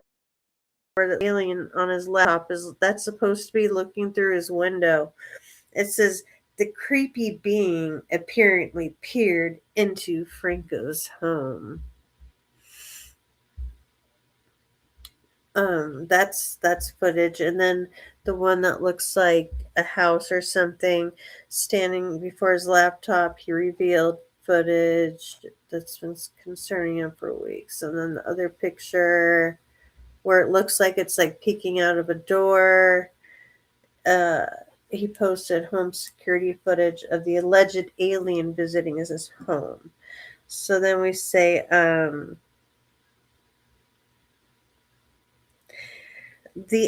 where the alien on his laptop is, that's supposed to be looking through his window. It says the creepy being apparently peered into Franco's home. That's footage, and then the one that looks like a house or something standing before his laptop, he revealed footage that's been concerning him for weeks. And then the other picture where it looks like it's like peeking out of a door, uh he posted home security footage of the alleged alien visiting his home. So then we say the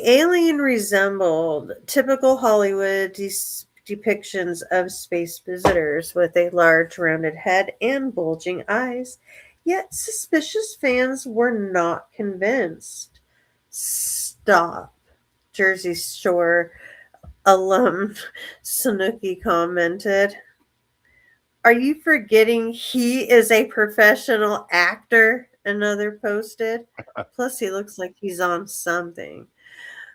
alien resembled typical Hollywood depictions of space visitors with a large rounded head and bulging eyes. Yet suspicious fans were not convinced. Stop, Jersey Shore alum Sanuki commented. Are you forgetting he is a professional actor? Another posted. Plus, he looks like he's on something.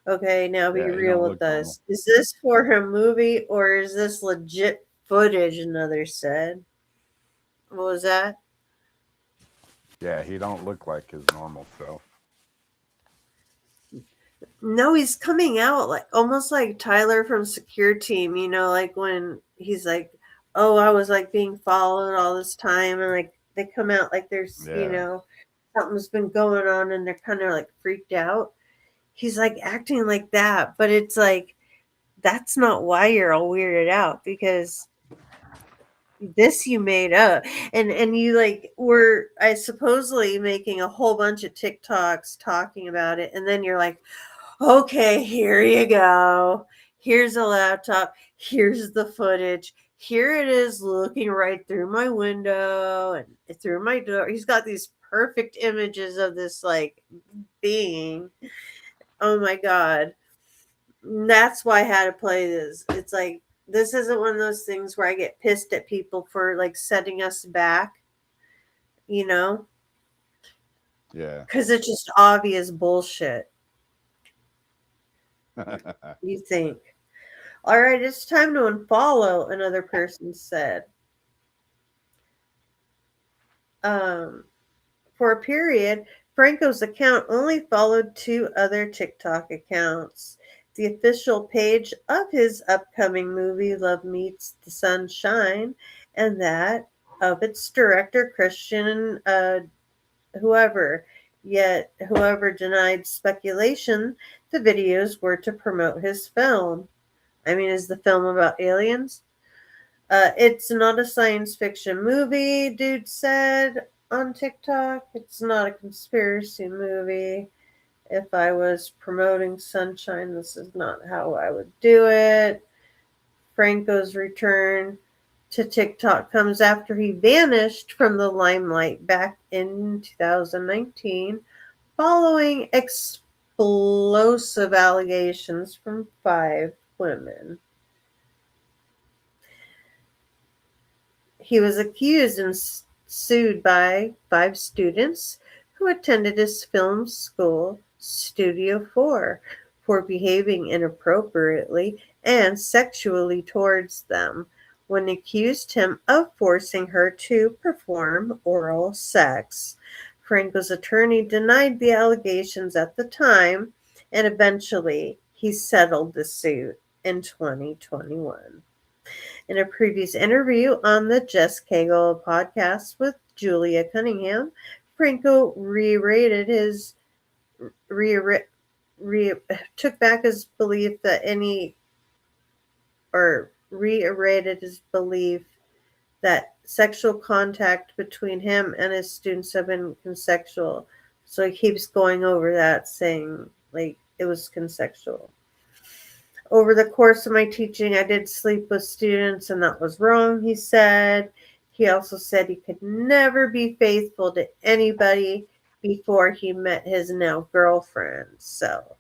Okay, now be Yeah, he real don't with look normal. us. Is this for a movie or is this legit footage? Another said. What was that? Yeah, he don't look like his normal self. No, he's coming out like almost like Tyler from Secure Team, like when he's like, "Oh, I was like being followed all this time," and like they come out like there's, Yeah, something's been going on and they're kind of like freaked out. He's like acting like that, but it's like that's not why you're all weirded out because this you made up and you like were I supposedly making a whole bunch of TikToks talking about it, and then you're like, okay, here you go. Here's a laptop. Here's the footage. Here it is looking right through my window and through my door. He's got these perfect images of this like being. Oh my God. That's why I had to play this. It's like, this isn't one of those things where I get pissed at people for like setting us back, you know, yeah. because it's just obvious bullshit. You think. All right, it's time to unfollow, another person said. Um, for a period, Franco's account only followed two other TikTok accounts. The official page of his upcoming movie, Love Meets the Sunshine, and that of its director, Christian whoever. Yet, whoever denied speculation the videos were to promote his film. I mean, is the film about aliens? It's not a science fiction movie, dude said on TikTok. It's not a conspiracy movie. If I was promoting Sunshine, this is not how I would do it. Franco's return to TikTok comes after he vanished from the limelight back in 2019 following explosive allegations from 5 women. He was accused and sued by 5 students who attended his film school, Studio 4, for behaving inappropriately and sexually towards them when accused him of forcing her to perform oral sex. Franco's attorney denied the allegations at the time, and eventually he settled the suit in 2021. In a previous interview on the Jess Cagle podcast with Julia Cunningham, Franco re- took back his belief that reiterated his belief that sexual contact between him and his students have been consensual. So he keeps going over that, saying like it was consensual. Over the course of my teaching, I did sleep with students, and that was wrong, he said. He also said he could never be faithful to anybody before he met his now girlfriend. So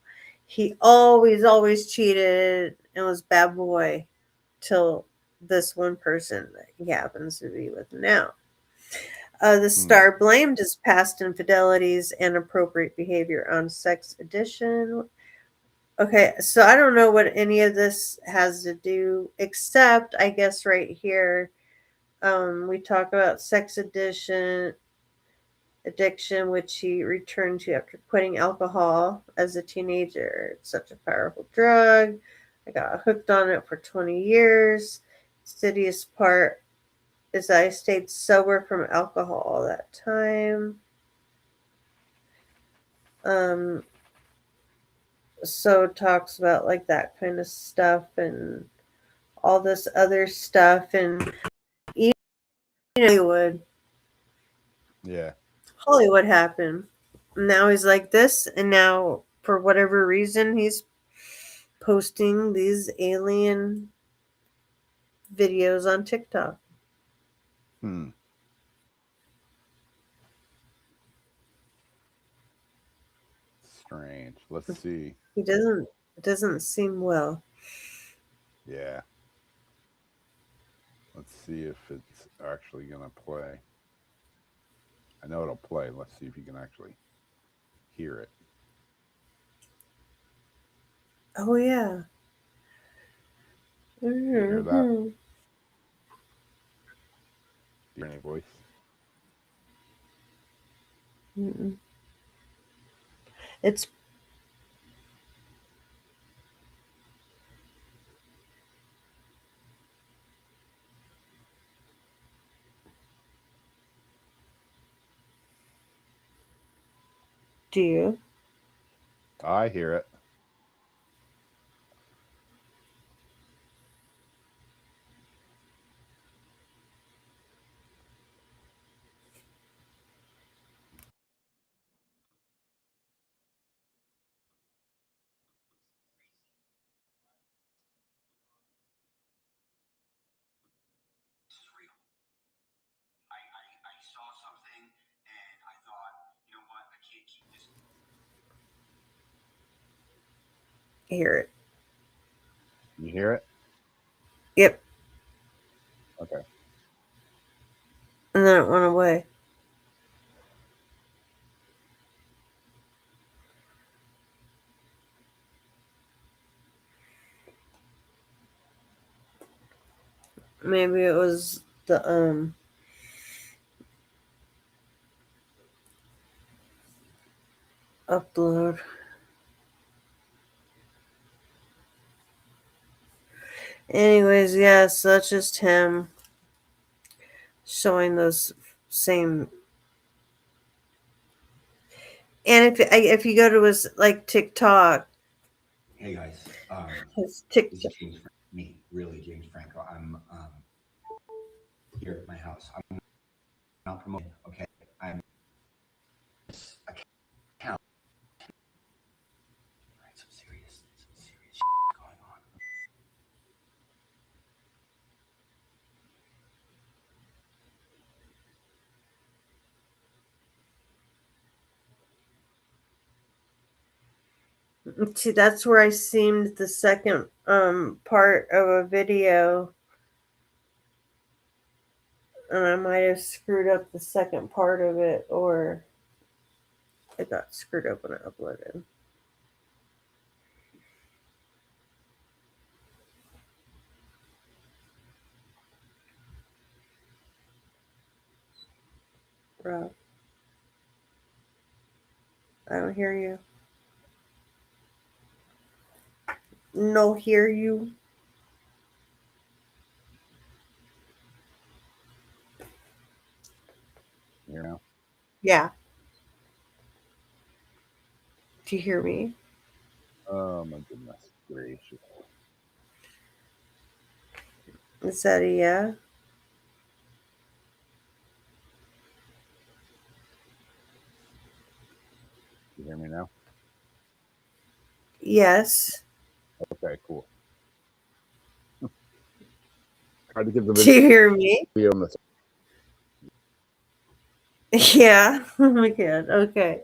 he always cheated and was bad boy till this one person that he happens to be with now. The star blamed his past infidelities and inappropriate behavior on Sex Edition. Okay, so I don't know what any of this has to do, except I guess right here, we talk about addiction, which he returned to after quitting alcohol as a teenager. It's such a powerful drug. I got hooked on it for 20 years. Steadiest part is I stayed sober from alcohol all that time. So it talks about like that kind of stuff and all this other stuff, and even Hollywood. Yeah. Hollywood happened. Now he's like this, and now for whatever reason he's posting these alien videos on TikTok. Strange. Let's see. He doesn't seem well. Yeah. Let's see if it's actually going to play. I know it'll play. Let's see if you can actually hear it. Oh yeah. You hear that? Do you hear any voice? Mm-mm. It's do you? I hear it. I hear it. You hear it? Yep. Okay. And then it went away. Maybe it was the upload. Anyways, yeah, so that's just him showing those same. And if you go to his like TikTok, Hey guys, his this TikTok. is James, me, really James Franco. I'm here at my house. I'm not promoting. Okay, I'm account. Right, some serious shit going on. See, that's where I seemed the second part of a video, and I might have screwed up the second part of it, or it got screwed up when I uploaded. Rob, I don't hear you. No, hear you. You know. Yeah. Do you hear me? Oh my goodness gracious! Is that a yeah? You hear me now? Yes. Okay, cool. Try to give the Do you hear me? video on the. Yeah. Oh my god. Okay.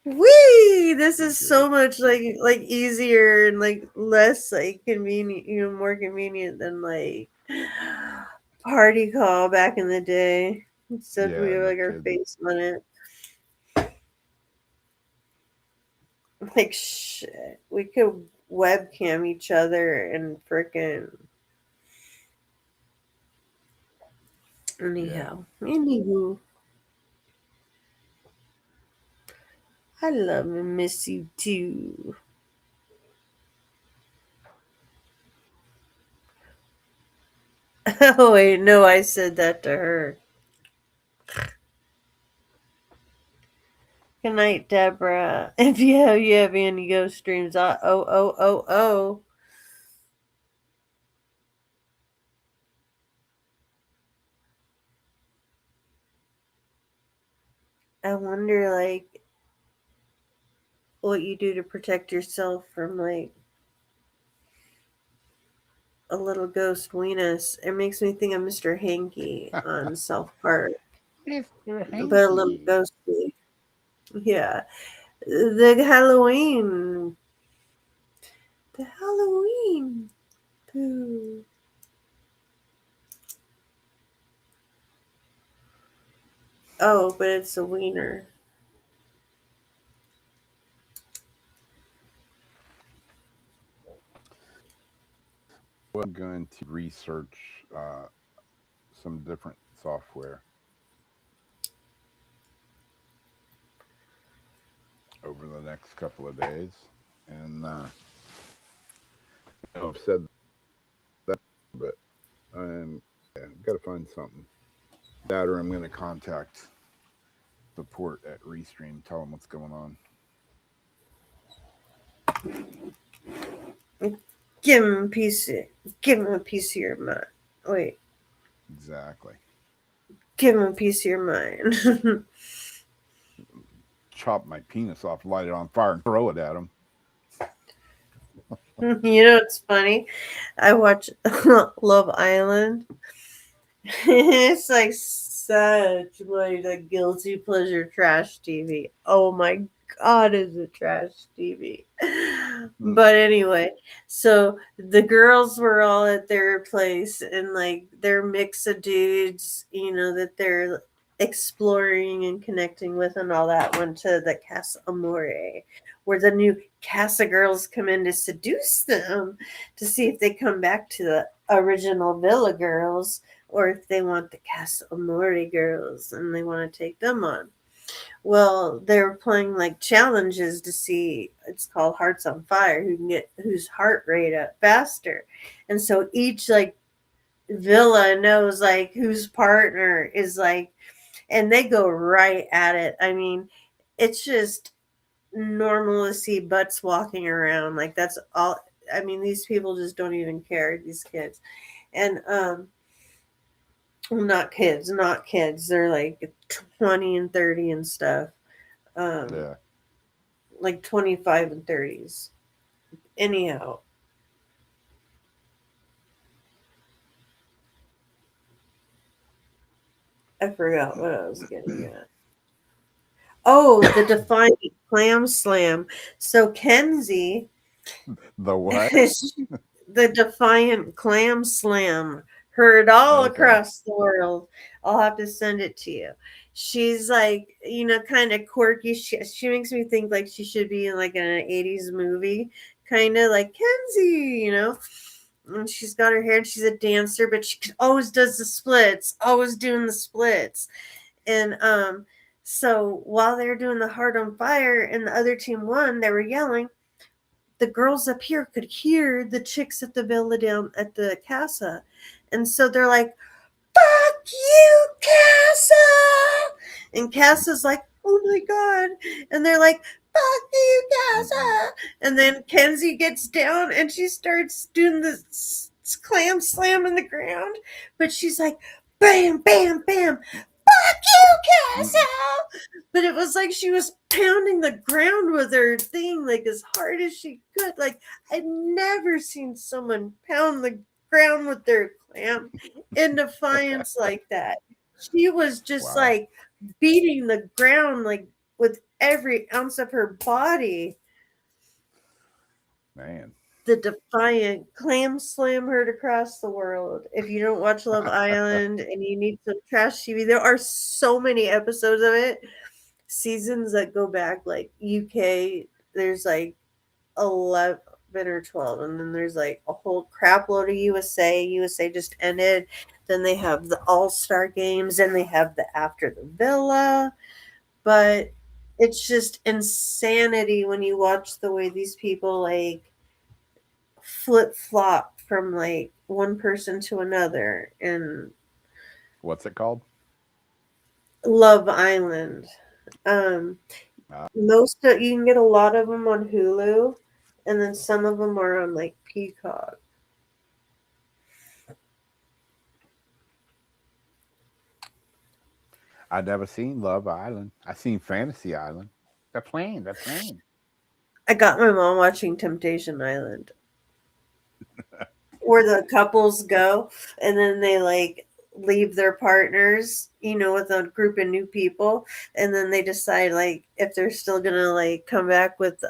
Whee! This is so much like easier and like less like convenient, more convenient than like party call back in the day. Instead we Yeah, have no like our kidding. face on it. Like shit. We could webcam each other and frickin' anyhow. Anywho. I love and miss you too. Oh wait, no, I said that to her. Good night, Deborah. If you have any ghost dreams, oh. I wonder like what you do to protect yourself from like a little ghost weenus. It makes me think of Mr. Hanky on South Park, Mr. but a little Hanky. ghosty. Yeah, the Halloween, the Halloween. Poo. Oh, but it's a wiener. I'm going to research some different software over the next couple of days, and I've said that, but I've got to find something. That, or I'm going to contact support at Restream, tell them what's going on. Give him a piece. Give him a piece of your mind. Wait. Exactly. Give him a piece of your mind. Chop my penis off, light it on fire, and throw it at them. You know what's funny? I watch Love Island. It's like such like a guilty pleasure trash TV. Oh my god, is it trash TV? But anyway, so the girls were all at their place and like their mix of dudes, that they're exploring and connecting with and all that went to the Casa Amore, where the new Casa girls come in to seduce them to see if they come back to the original Villa girls or if they want the Casa Amore girls and they want to take them on. Well, they were playing like challenges to see. It's called Hearts on Fire. Who can get whose heart rate up faster, and so each like villa knows like whose partner is like, and they go right at it. I mean, it's just normal to see butts walking around. Like that's all. I mean, these people just don't even care. These kids, and well, not kids. They're like 20 and 30 and stuff. Um, Yeah. like 25 and 30s. Anyhow, I forgot what I was getting at. Oh, the Defiant Clam Slam. So Kenzie, The what? the Defiant Clam Slam, heard all Okay. across the world. I'll have to send it to you. She's like, kind of quirky. She makes me think like she should be in like an 80s movie, kind of like Kenzie. And she's got her hair and she's a dancer, but she always does the splits, always doing the splits. And so while they were doing the Heart on Fire and the other team won, they were yelling. The girls up here could hear the chicks at the villa down at the casa. And so they're like, fuck you, Casa. And Casa's like, oh my God. And they're like, fuck you, Casa. And then Kenzie gets down and she starts doing the clam slam in the ground. But she's like, bam, bam, bam. Fuck you, Casa. But it was like she was pounding the ground with her thing like as hard as she could. Like I'd never seen someone pound the ground with their clam in defiance like that. She was just Wow. like beating the ground like with every ounce of her body. Man. The Defiant Clam Slam heard across the world. If you don't watch Love Island and you need some trash TV, there are so many episodes of it. Seasons that go back like UK, there's like 11 or 12, and then there's like a whole crap load of USA just ended. Then they have the All-Star games and they have the After the Villa. But it's just insanity when you watch the way these people like flip-flop from like one person to another. And What's it called? Love Island, most of, you can get a lot of them on Hulu, and then some of them are on like Peacock. I'd never seen Love Island. I seen Fantasy Island. They're playing. I got my mom watching Temptation Island, where the couples go and then they like leave their partners, with a group of new people, and then they decide like if they're still gonna like come back with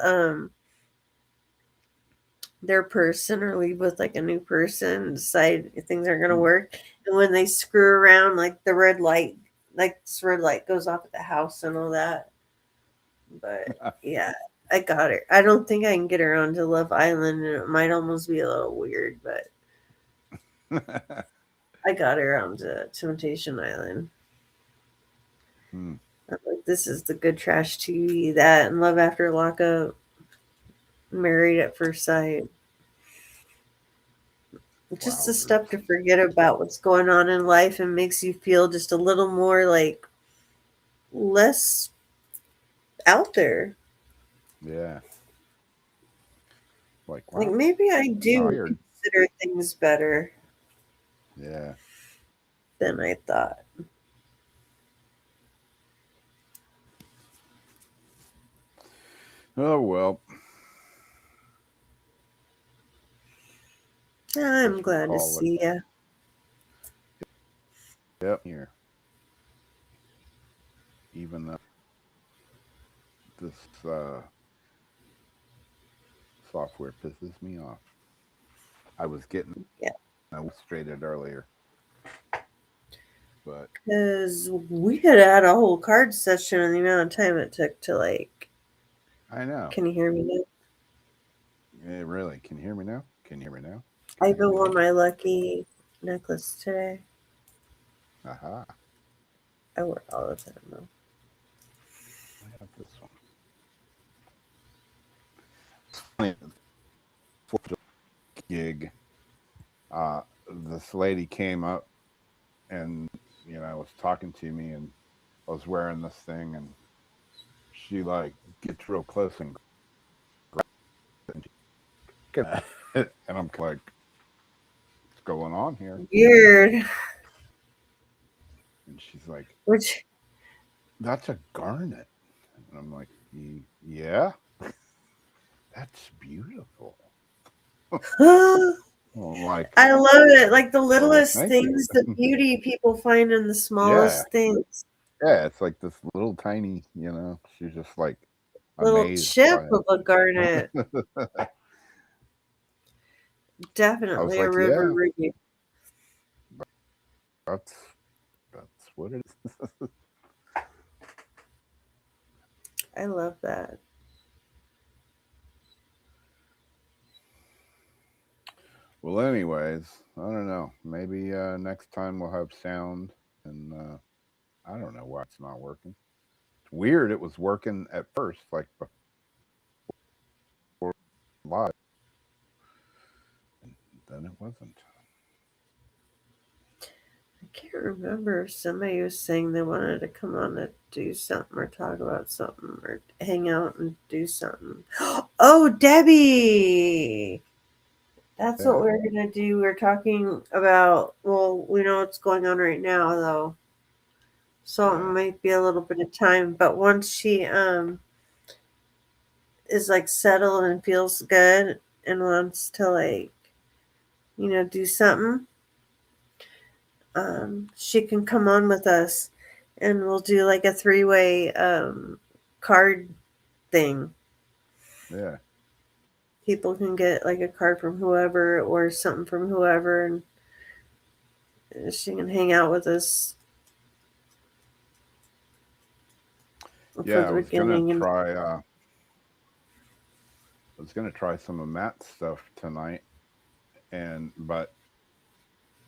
their person or leave with like a new person, decide if things aren't gonna work. And when they screw around, like the red light, like this red light goes off at the house and all that. But yeah, I got her. I don't think I can get her onto Love Island, and it might almost be a little weird, but I got her onto Temptation Island. I'm like, this is the good trash TV. That and Love After Lockup, Married at First Sight. Just the stuff to forget about what's going on in life and makes you feel just a little more like less out there. Yeah. Like, wow. Like maybe I do Tired. consider things better Yeah. than I thought. Oh well. I'm glad to see you. Yep. Here. Even though this software pisses me off. I was getting illustrated earlier. But because we could add a whole card session and the amount of time it took to like. I know. Can you hear me now? Yeah, really. Can you hear me now? Can you hear me now? I even wore my lucky necklace today. Aha. I wear it all the time though. I have this one. 4th gig. this lady came up and was talking to me, and I was wearing this thing, and she like gets real close and and I'm like, what's going on here? Weird. And she's like, Which that's a garnet. And I'm like, yeah, that's beautiful. I'm like, I love it. Like the oh, littlest thank things, you. the beauty people find in the Yeah, smallest things. yeah, it's like this little tiny, she's just like Little amazed chip by of a garnet. it. I was Definitely a like, river yeah, ruby. that's that's what it is. I love that. Well, anyways, I don't know. Maybe next time we'll have sound, and I don't know why it's not working. It's weird. It was working at first, like before live, and then it wasn't. I can't remember if somebody was saying they wanted to come on to do something or talk about something or hang out and do something. Oh, Debbie! That's what Yeah, we're gonna do. We're talking about. Well, we know what's going on right now, though, so it yeah, might be a little bit of time. But once she is like settled and feels good and wants to like do something, she can come on with us, and we'll do like a three-way card thing. yeah, People can get like a card from whoever or something from whoever, and she can hang out with us for yeah. the beginning. And I was gonna try some of Matt's stuff tonight, but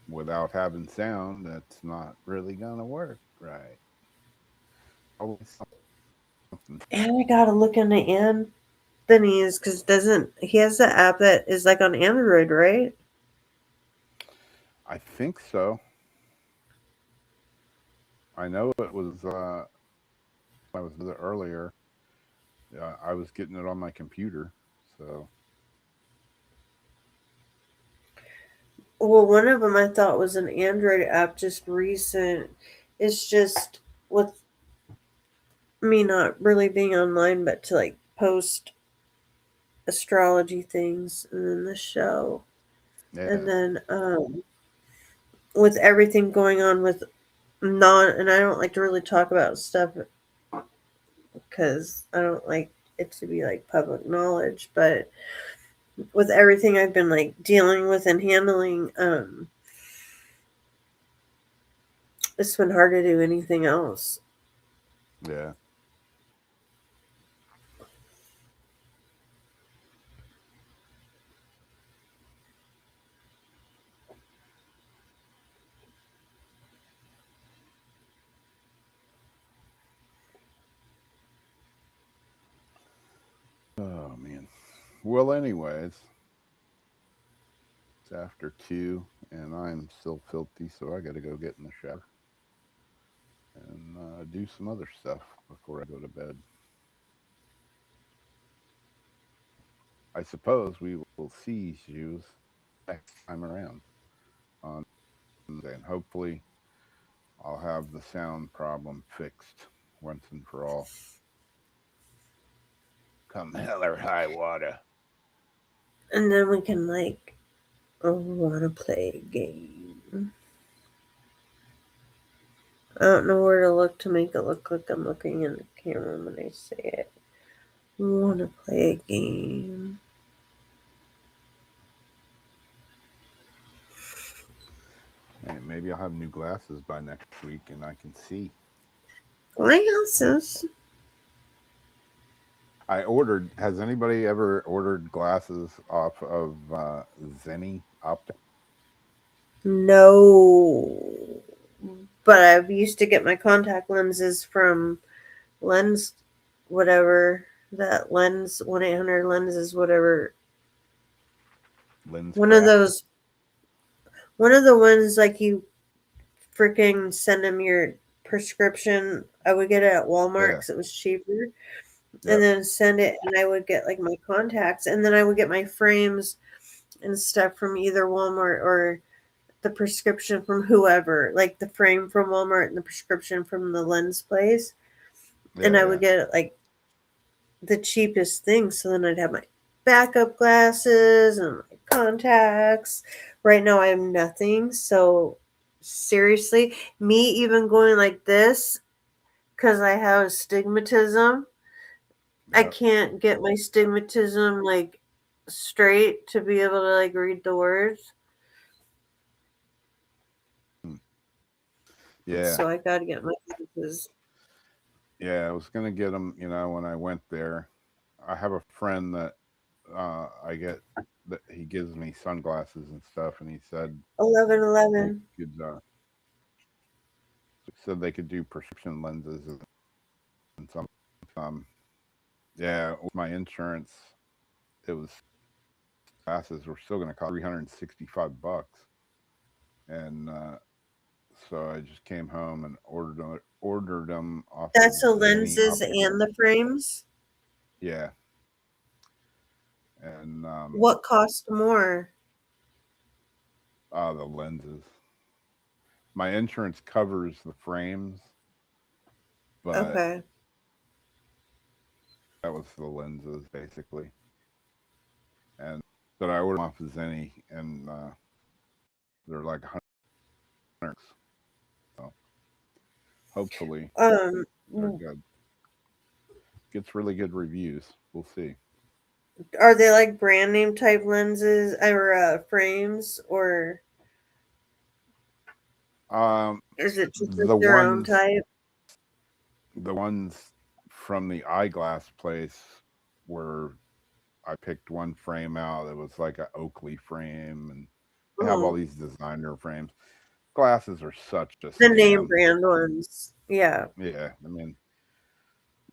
without having sound, that's not really gonna work right. Always something. and I gotta look into Anthony's because doesn't he has the app that is like on Android, right? I think so. I know it was. I was there earlier. I was getting it on my computer, so Well, one of them I thought was an Android app, just recent. It's just with me not really being online, but to like post astrology things and then the show. And yeah, then with everything going on with and I don't like to really talk about stuff because I don't like it to be like public knowledge, but with everything I've been like dealing with and handling, it's been hard to do anything else. yeah. Oh man. Well, anyways, it's after 2, and I'm still filthy, so I got to go get in the shower and do some other stuff before I go to bed. I suppose we will see you next time around on Monday, and hopefully I'll have the sound problem fixed once and for all. Come hell or high water. And then we can like, oh, want to play a game. I don't know where to look to make it look like I'm looking in the camera when I say it. We want to play a game. Hey, maybe I'll have new glasses by next week and I can see. Glasses? I ordered. Has anybody ever ordered glasses off of Zenni Optic? No. But I've used to get my contact lenses from Lens, whatever. That Lens, 1-800 Lenses, whatever. Lens One of Craft? those. One of the ones like you freaking send them your prescription. I would get it at Walmart Yeah. because it was cheaper, Yep. and then send it, and I would get like my contacts, and then I would get my frames and stuff from either Walmart or the prescription from whoever, like the frame from Walmart and the prescription from the lens place, and I would get like the cheapest thing. So then I'd have my backup glasses and my contacts. Right now I have nothing. So seriously, me even going like this because I have astigmatism, I Yep. can't get my stigmatism like straight to be able to like read the words. Yeah. So I got to get my glasses. Yeah, I was gonna get them. When I went there, I have a friend that I get that he gives me sunglasses and stuff, and he said 1111. could said they could do prescription lenses and some. Yeah, with my insurance, it was glasses were still going to cost $365, and so I just came home and ordered them off That's the of Zenny lenses and the frames. Yeah, and What cost more? the lenses. My insurance covers the frames, but Okay. that was the lenses basically. And but I ordered them off of Zenny, and they're like $100. So hopefully they're good. Gets really good reviews. We'll see. Are they like brand name type lenses or frames, or is it just like The their own ones type? the ones from the eyeglass place were I picked one frame out that was like an Oakley frame, and they have all Oh, these designer frames. Glasses are such a the name scam. brand ones. Yeah. Yeah, I mean,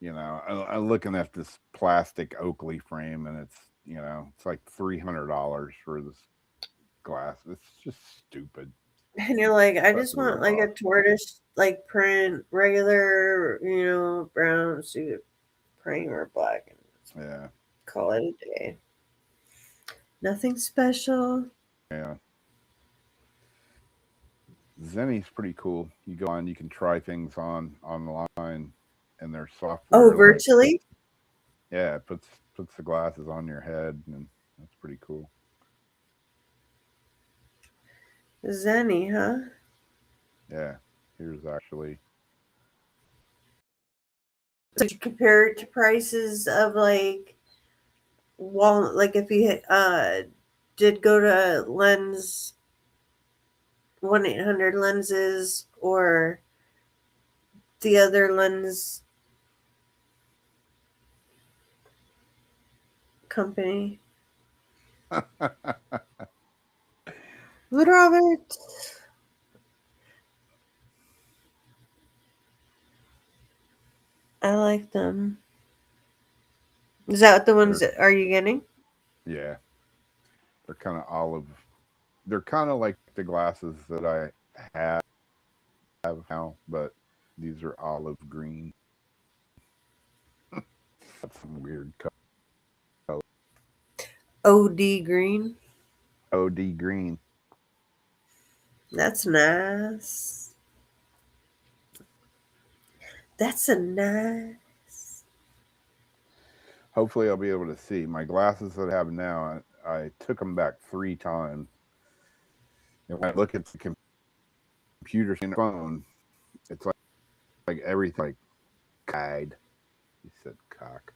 I'm looking at this plastic Oakley frame, and it's like $300 for this glass. It's just stupid. And you're like, I Such just a want like a ripoff. tortoise like print, regular, brown suit, primer black, and Yeah, call it a day. Nothing special. yeah. Zenny's pretty cool. You go on, you can try things on online, and their Oh, software virtually? it puts the glasses on your head, and that's pretty cool. Zenny, huh? Yeah, here's actually Did you compare it to prices of like like if you did go to Lens 1-800 Lenses or the other lens company? Would Robert? I like them. Is that the ones they're that are you getting? yeah, they're kind of olive. They're kind of like the glasses that I have now, but these are olive green. That's some weird color. OD green. OD green. That's nice. That's a nice. Hopefully, I'll be able to see my glasses that I have now. I took them back 3 times. And when I look at the computer screen phone, it's like everything like guide. He said cock.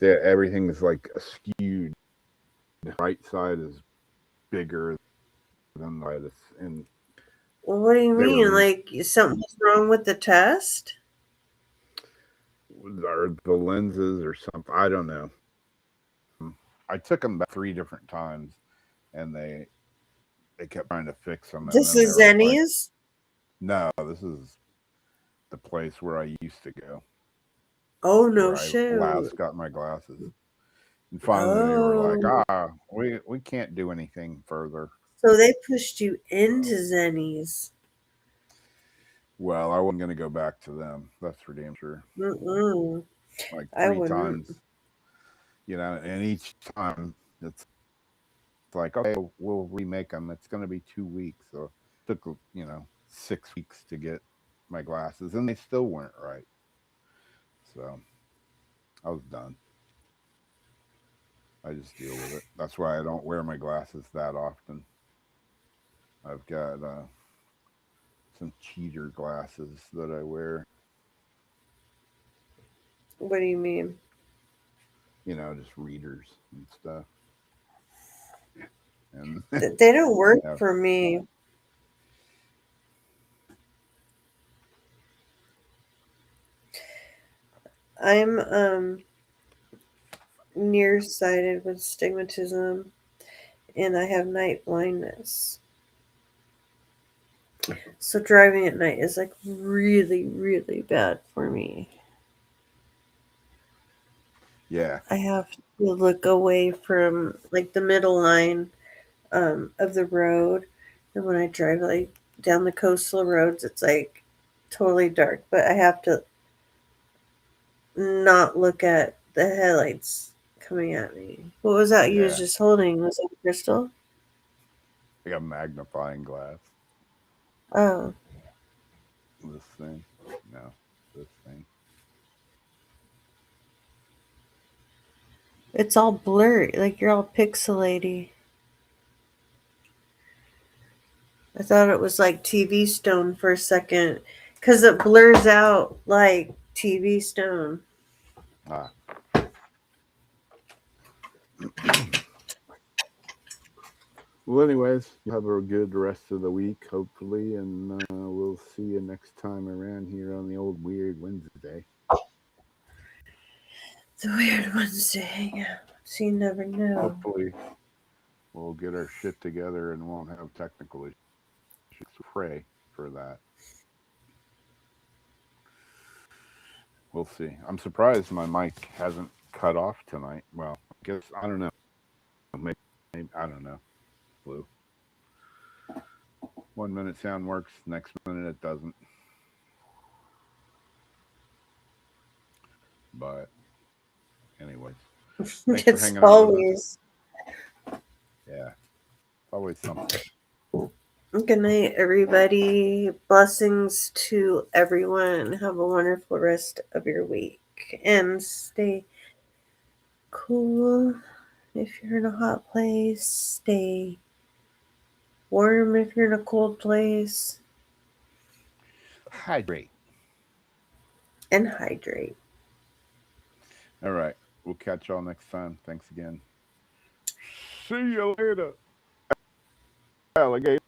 Everything's like skewed. The right side is bigger than the right, and Well, what do you they mean? were Like something was wrong with the test? or the lenses or something. I don't know. I took them back 3 different times, and they kept trying to fix them, and This then they is were like, Zenny's? "No, this is the place where I used to go, Oh no where I shoot. last got my glasses." And finally, they were like, Oh. we can't do anything further." So they pushed you into Zennies. Well, I wasn't going to go back to them. That's for damn sure. Mm-mm. Like I 3 wouldn't. times, and each time it's like, okay, we'll remake them. It's going to be 2 weeks. So it took, 6 weeks to get my glasses, and they still weren't right. So I was done. I just deal with it. That's why I don't wear my glasses that often. I've got some cheater glasses that I wear. What do you mean? Just readers and stuff. And They don't work yeah. for me. I'm nearsighted with stigmatism, and I have night blindness. So driving at night is like really, really bad for me. Yeah. I have to look away from like the middle line of the road, and when I drive like down the coastal roads, it's like totally dark. But I have to not look at the headlights coming at me. What was that you was Yeah. just holding? Was it a crystal? I got a magnifying glass. Oh, This thing. No, this thing. it's all blurry. Like you're all pixelaty. I thought it was like TV Stone for a second because it blurs out like TV Stone. Ah. Well, anyways, you have a good rest of the week, hopefully, and we'll see you next time around here on the old Weird Wednesday. The weird Wednesday. Yeah. So you never know. Hopefully, we'll get our shit together and won't have technical issues. Pray for that. We'll see. I'm surprised my mic hasn't cut off tonight. Well, I guess, I don't know. Maybe I don't know. Blue. 1 minute sound works, next minute it doesn't. But anyways, thanks for It's hanging out with us. always. Yeah, always something. Good night, everybody. Blessings to everyone. Have a wonderful rest of your week. And stay cool if you're in a hot place. Stay warm if you're in a cold place. Hydrate. And hydrate. All right. We'll catch y'all next time. Thanks again. See you later. Alligator.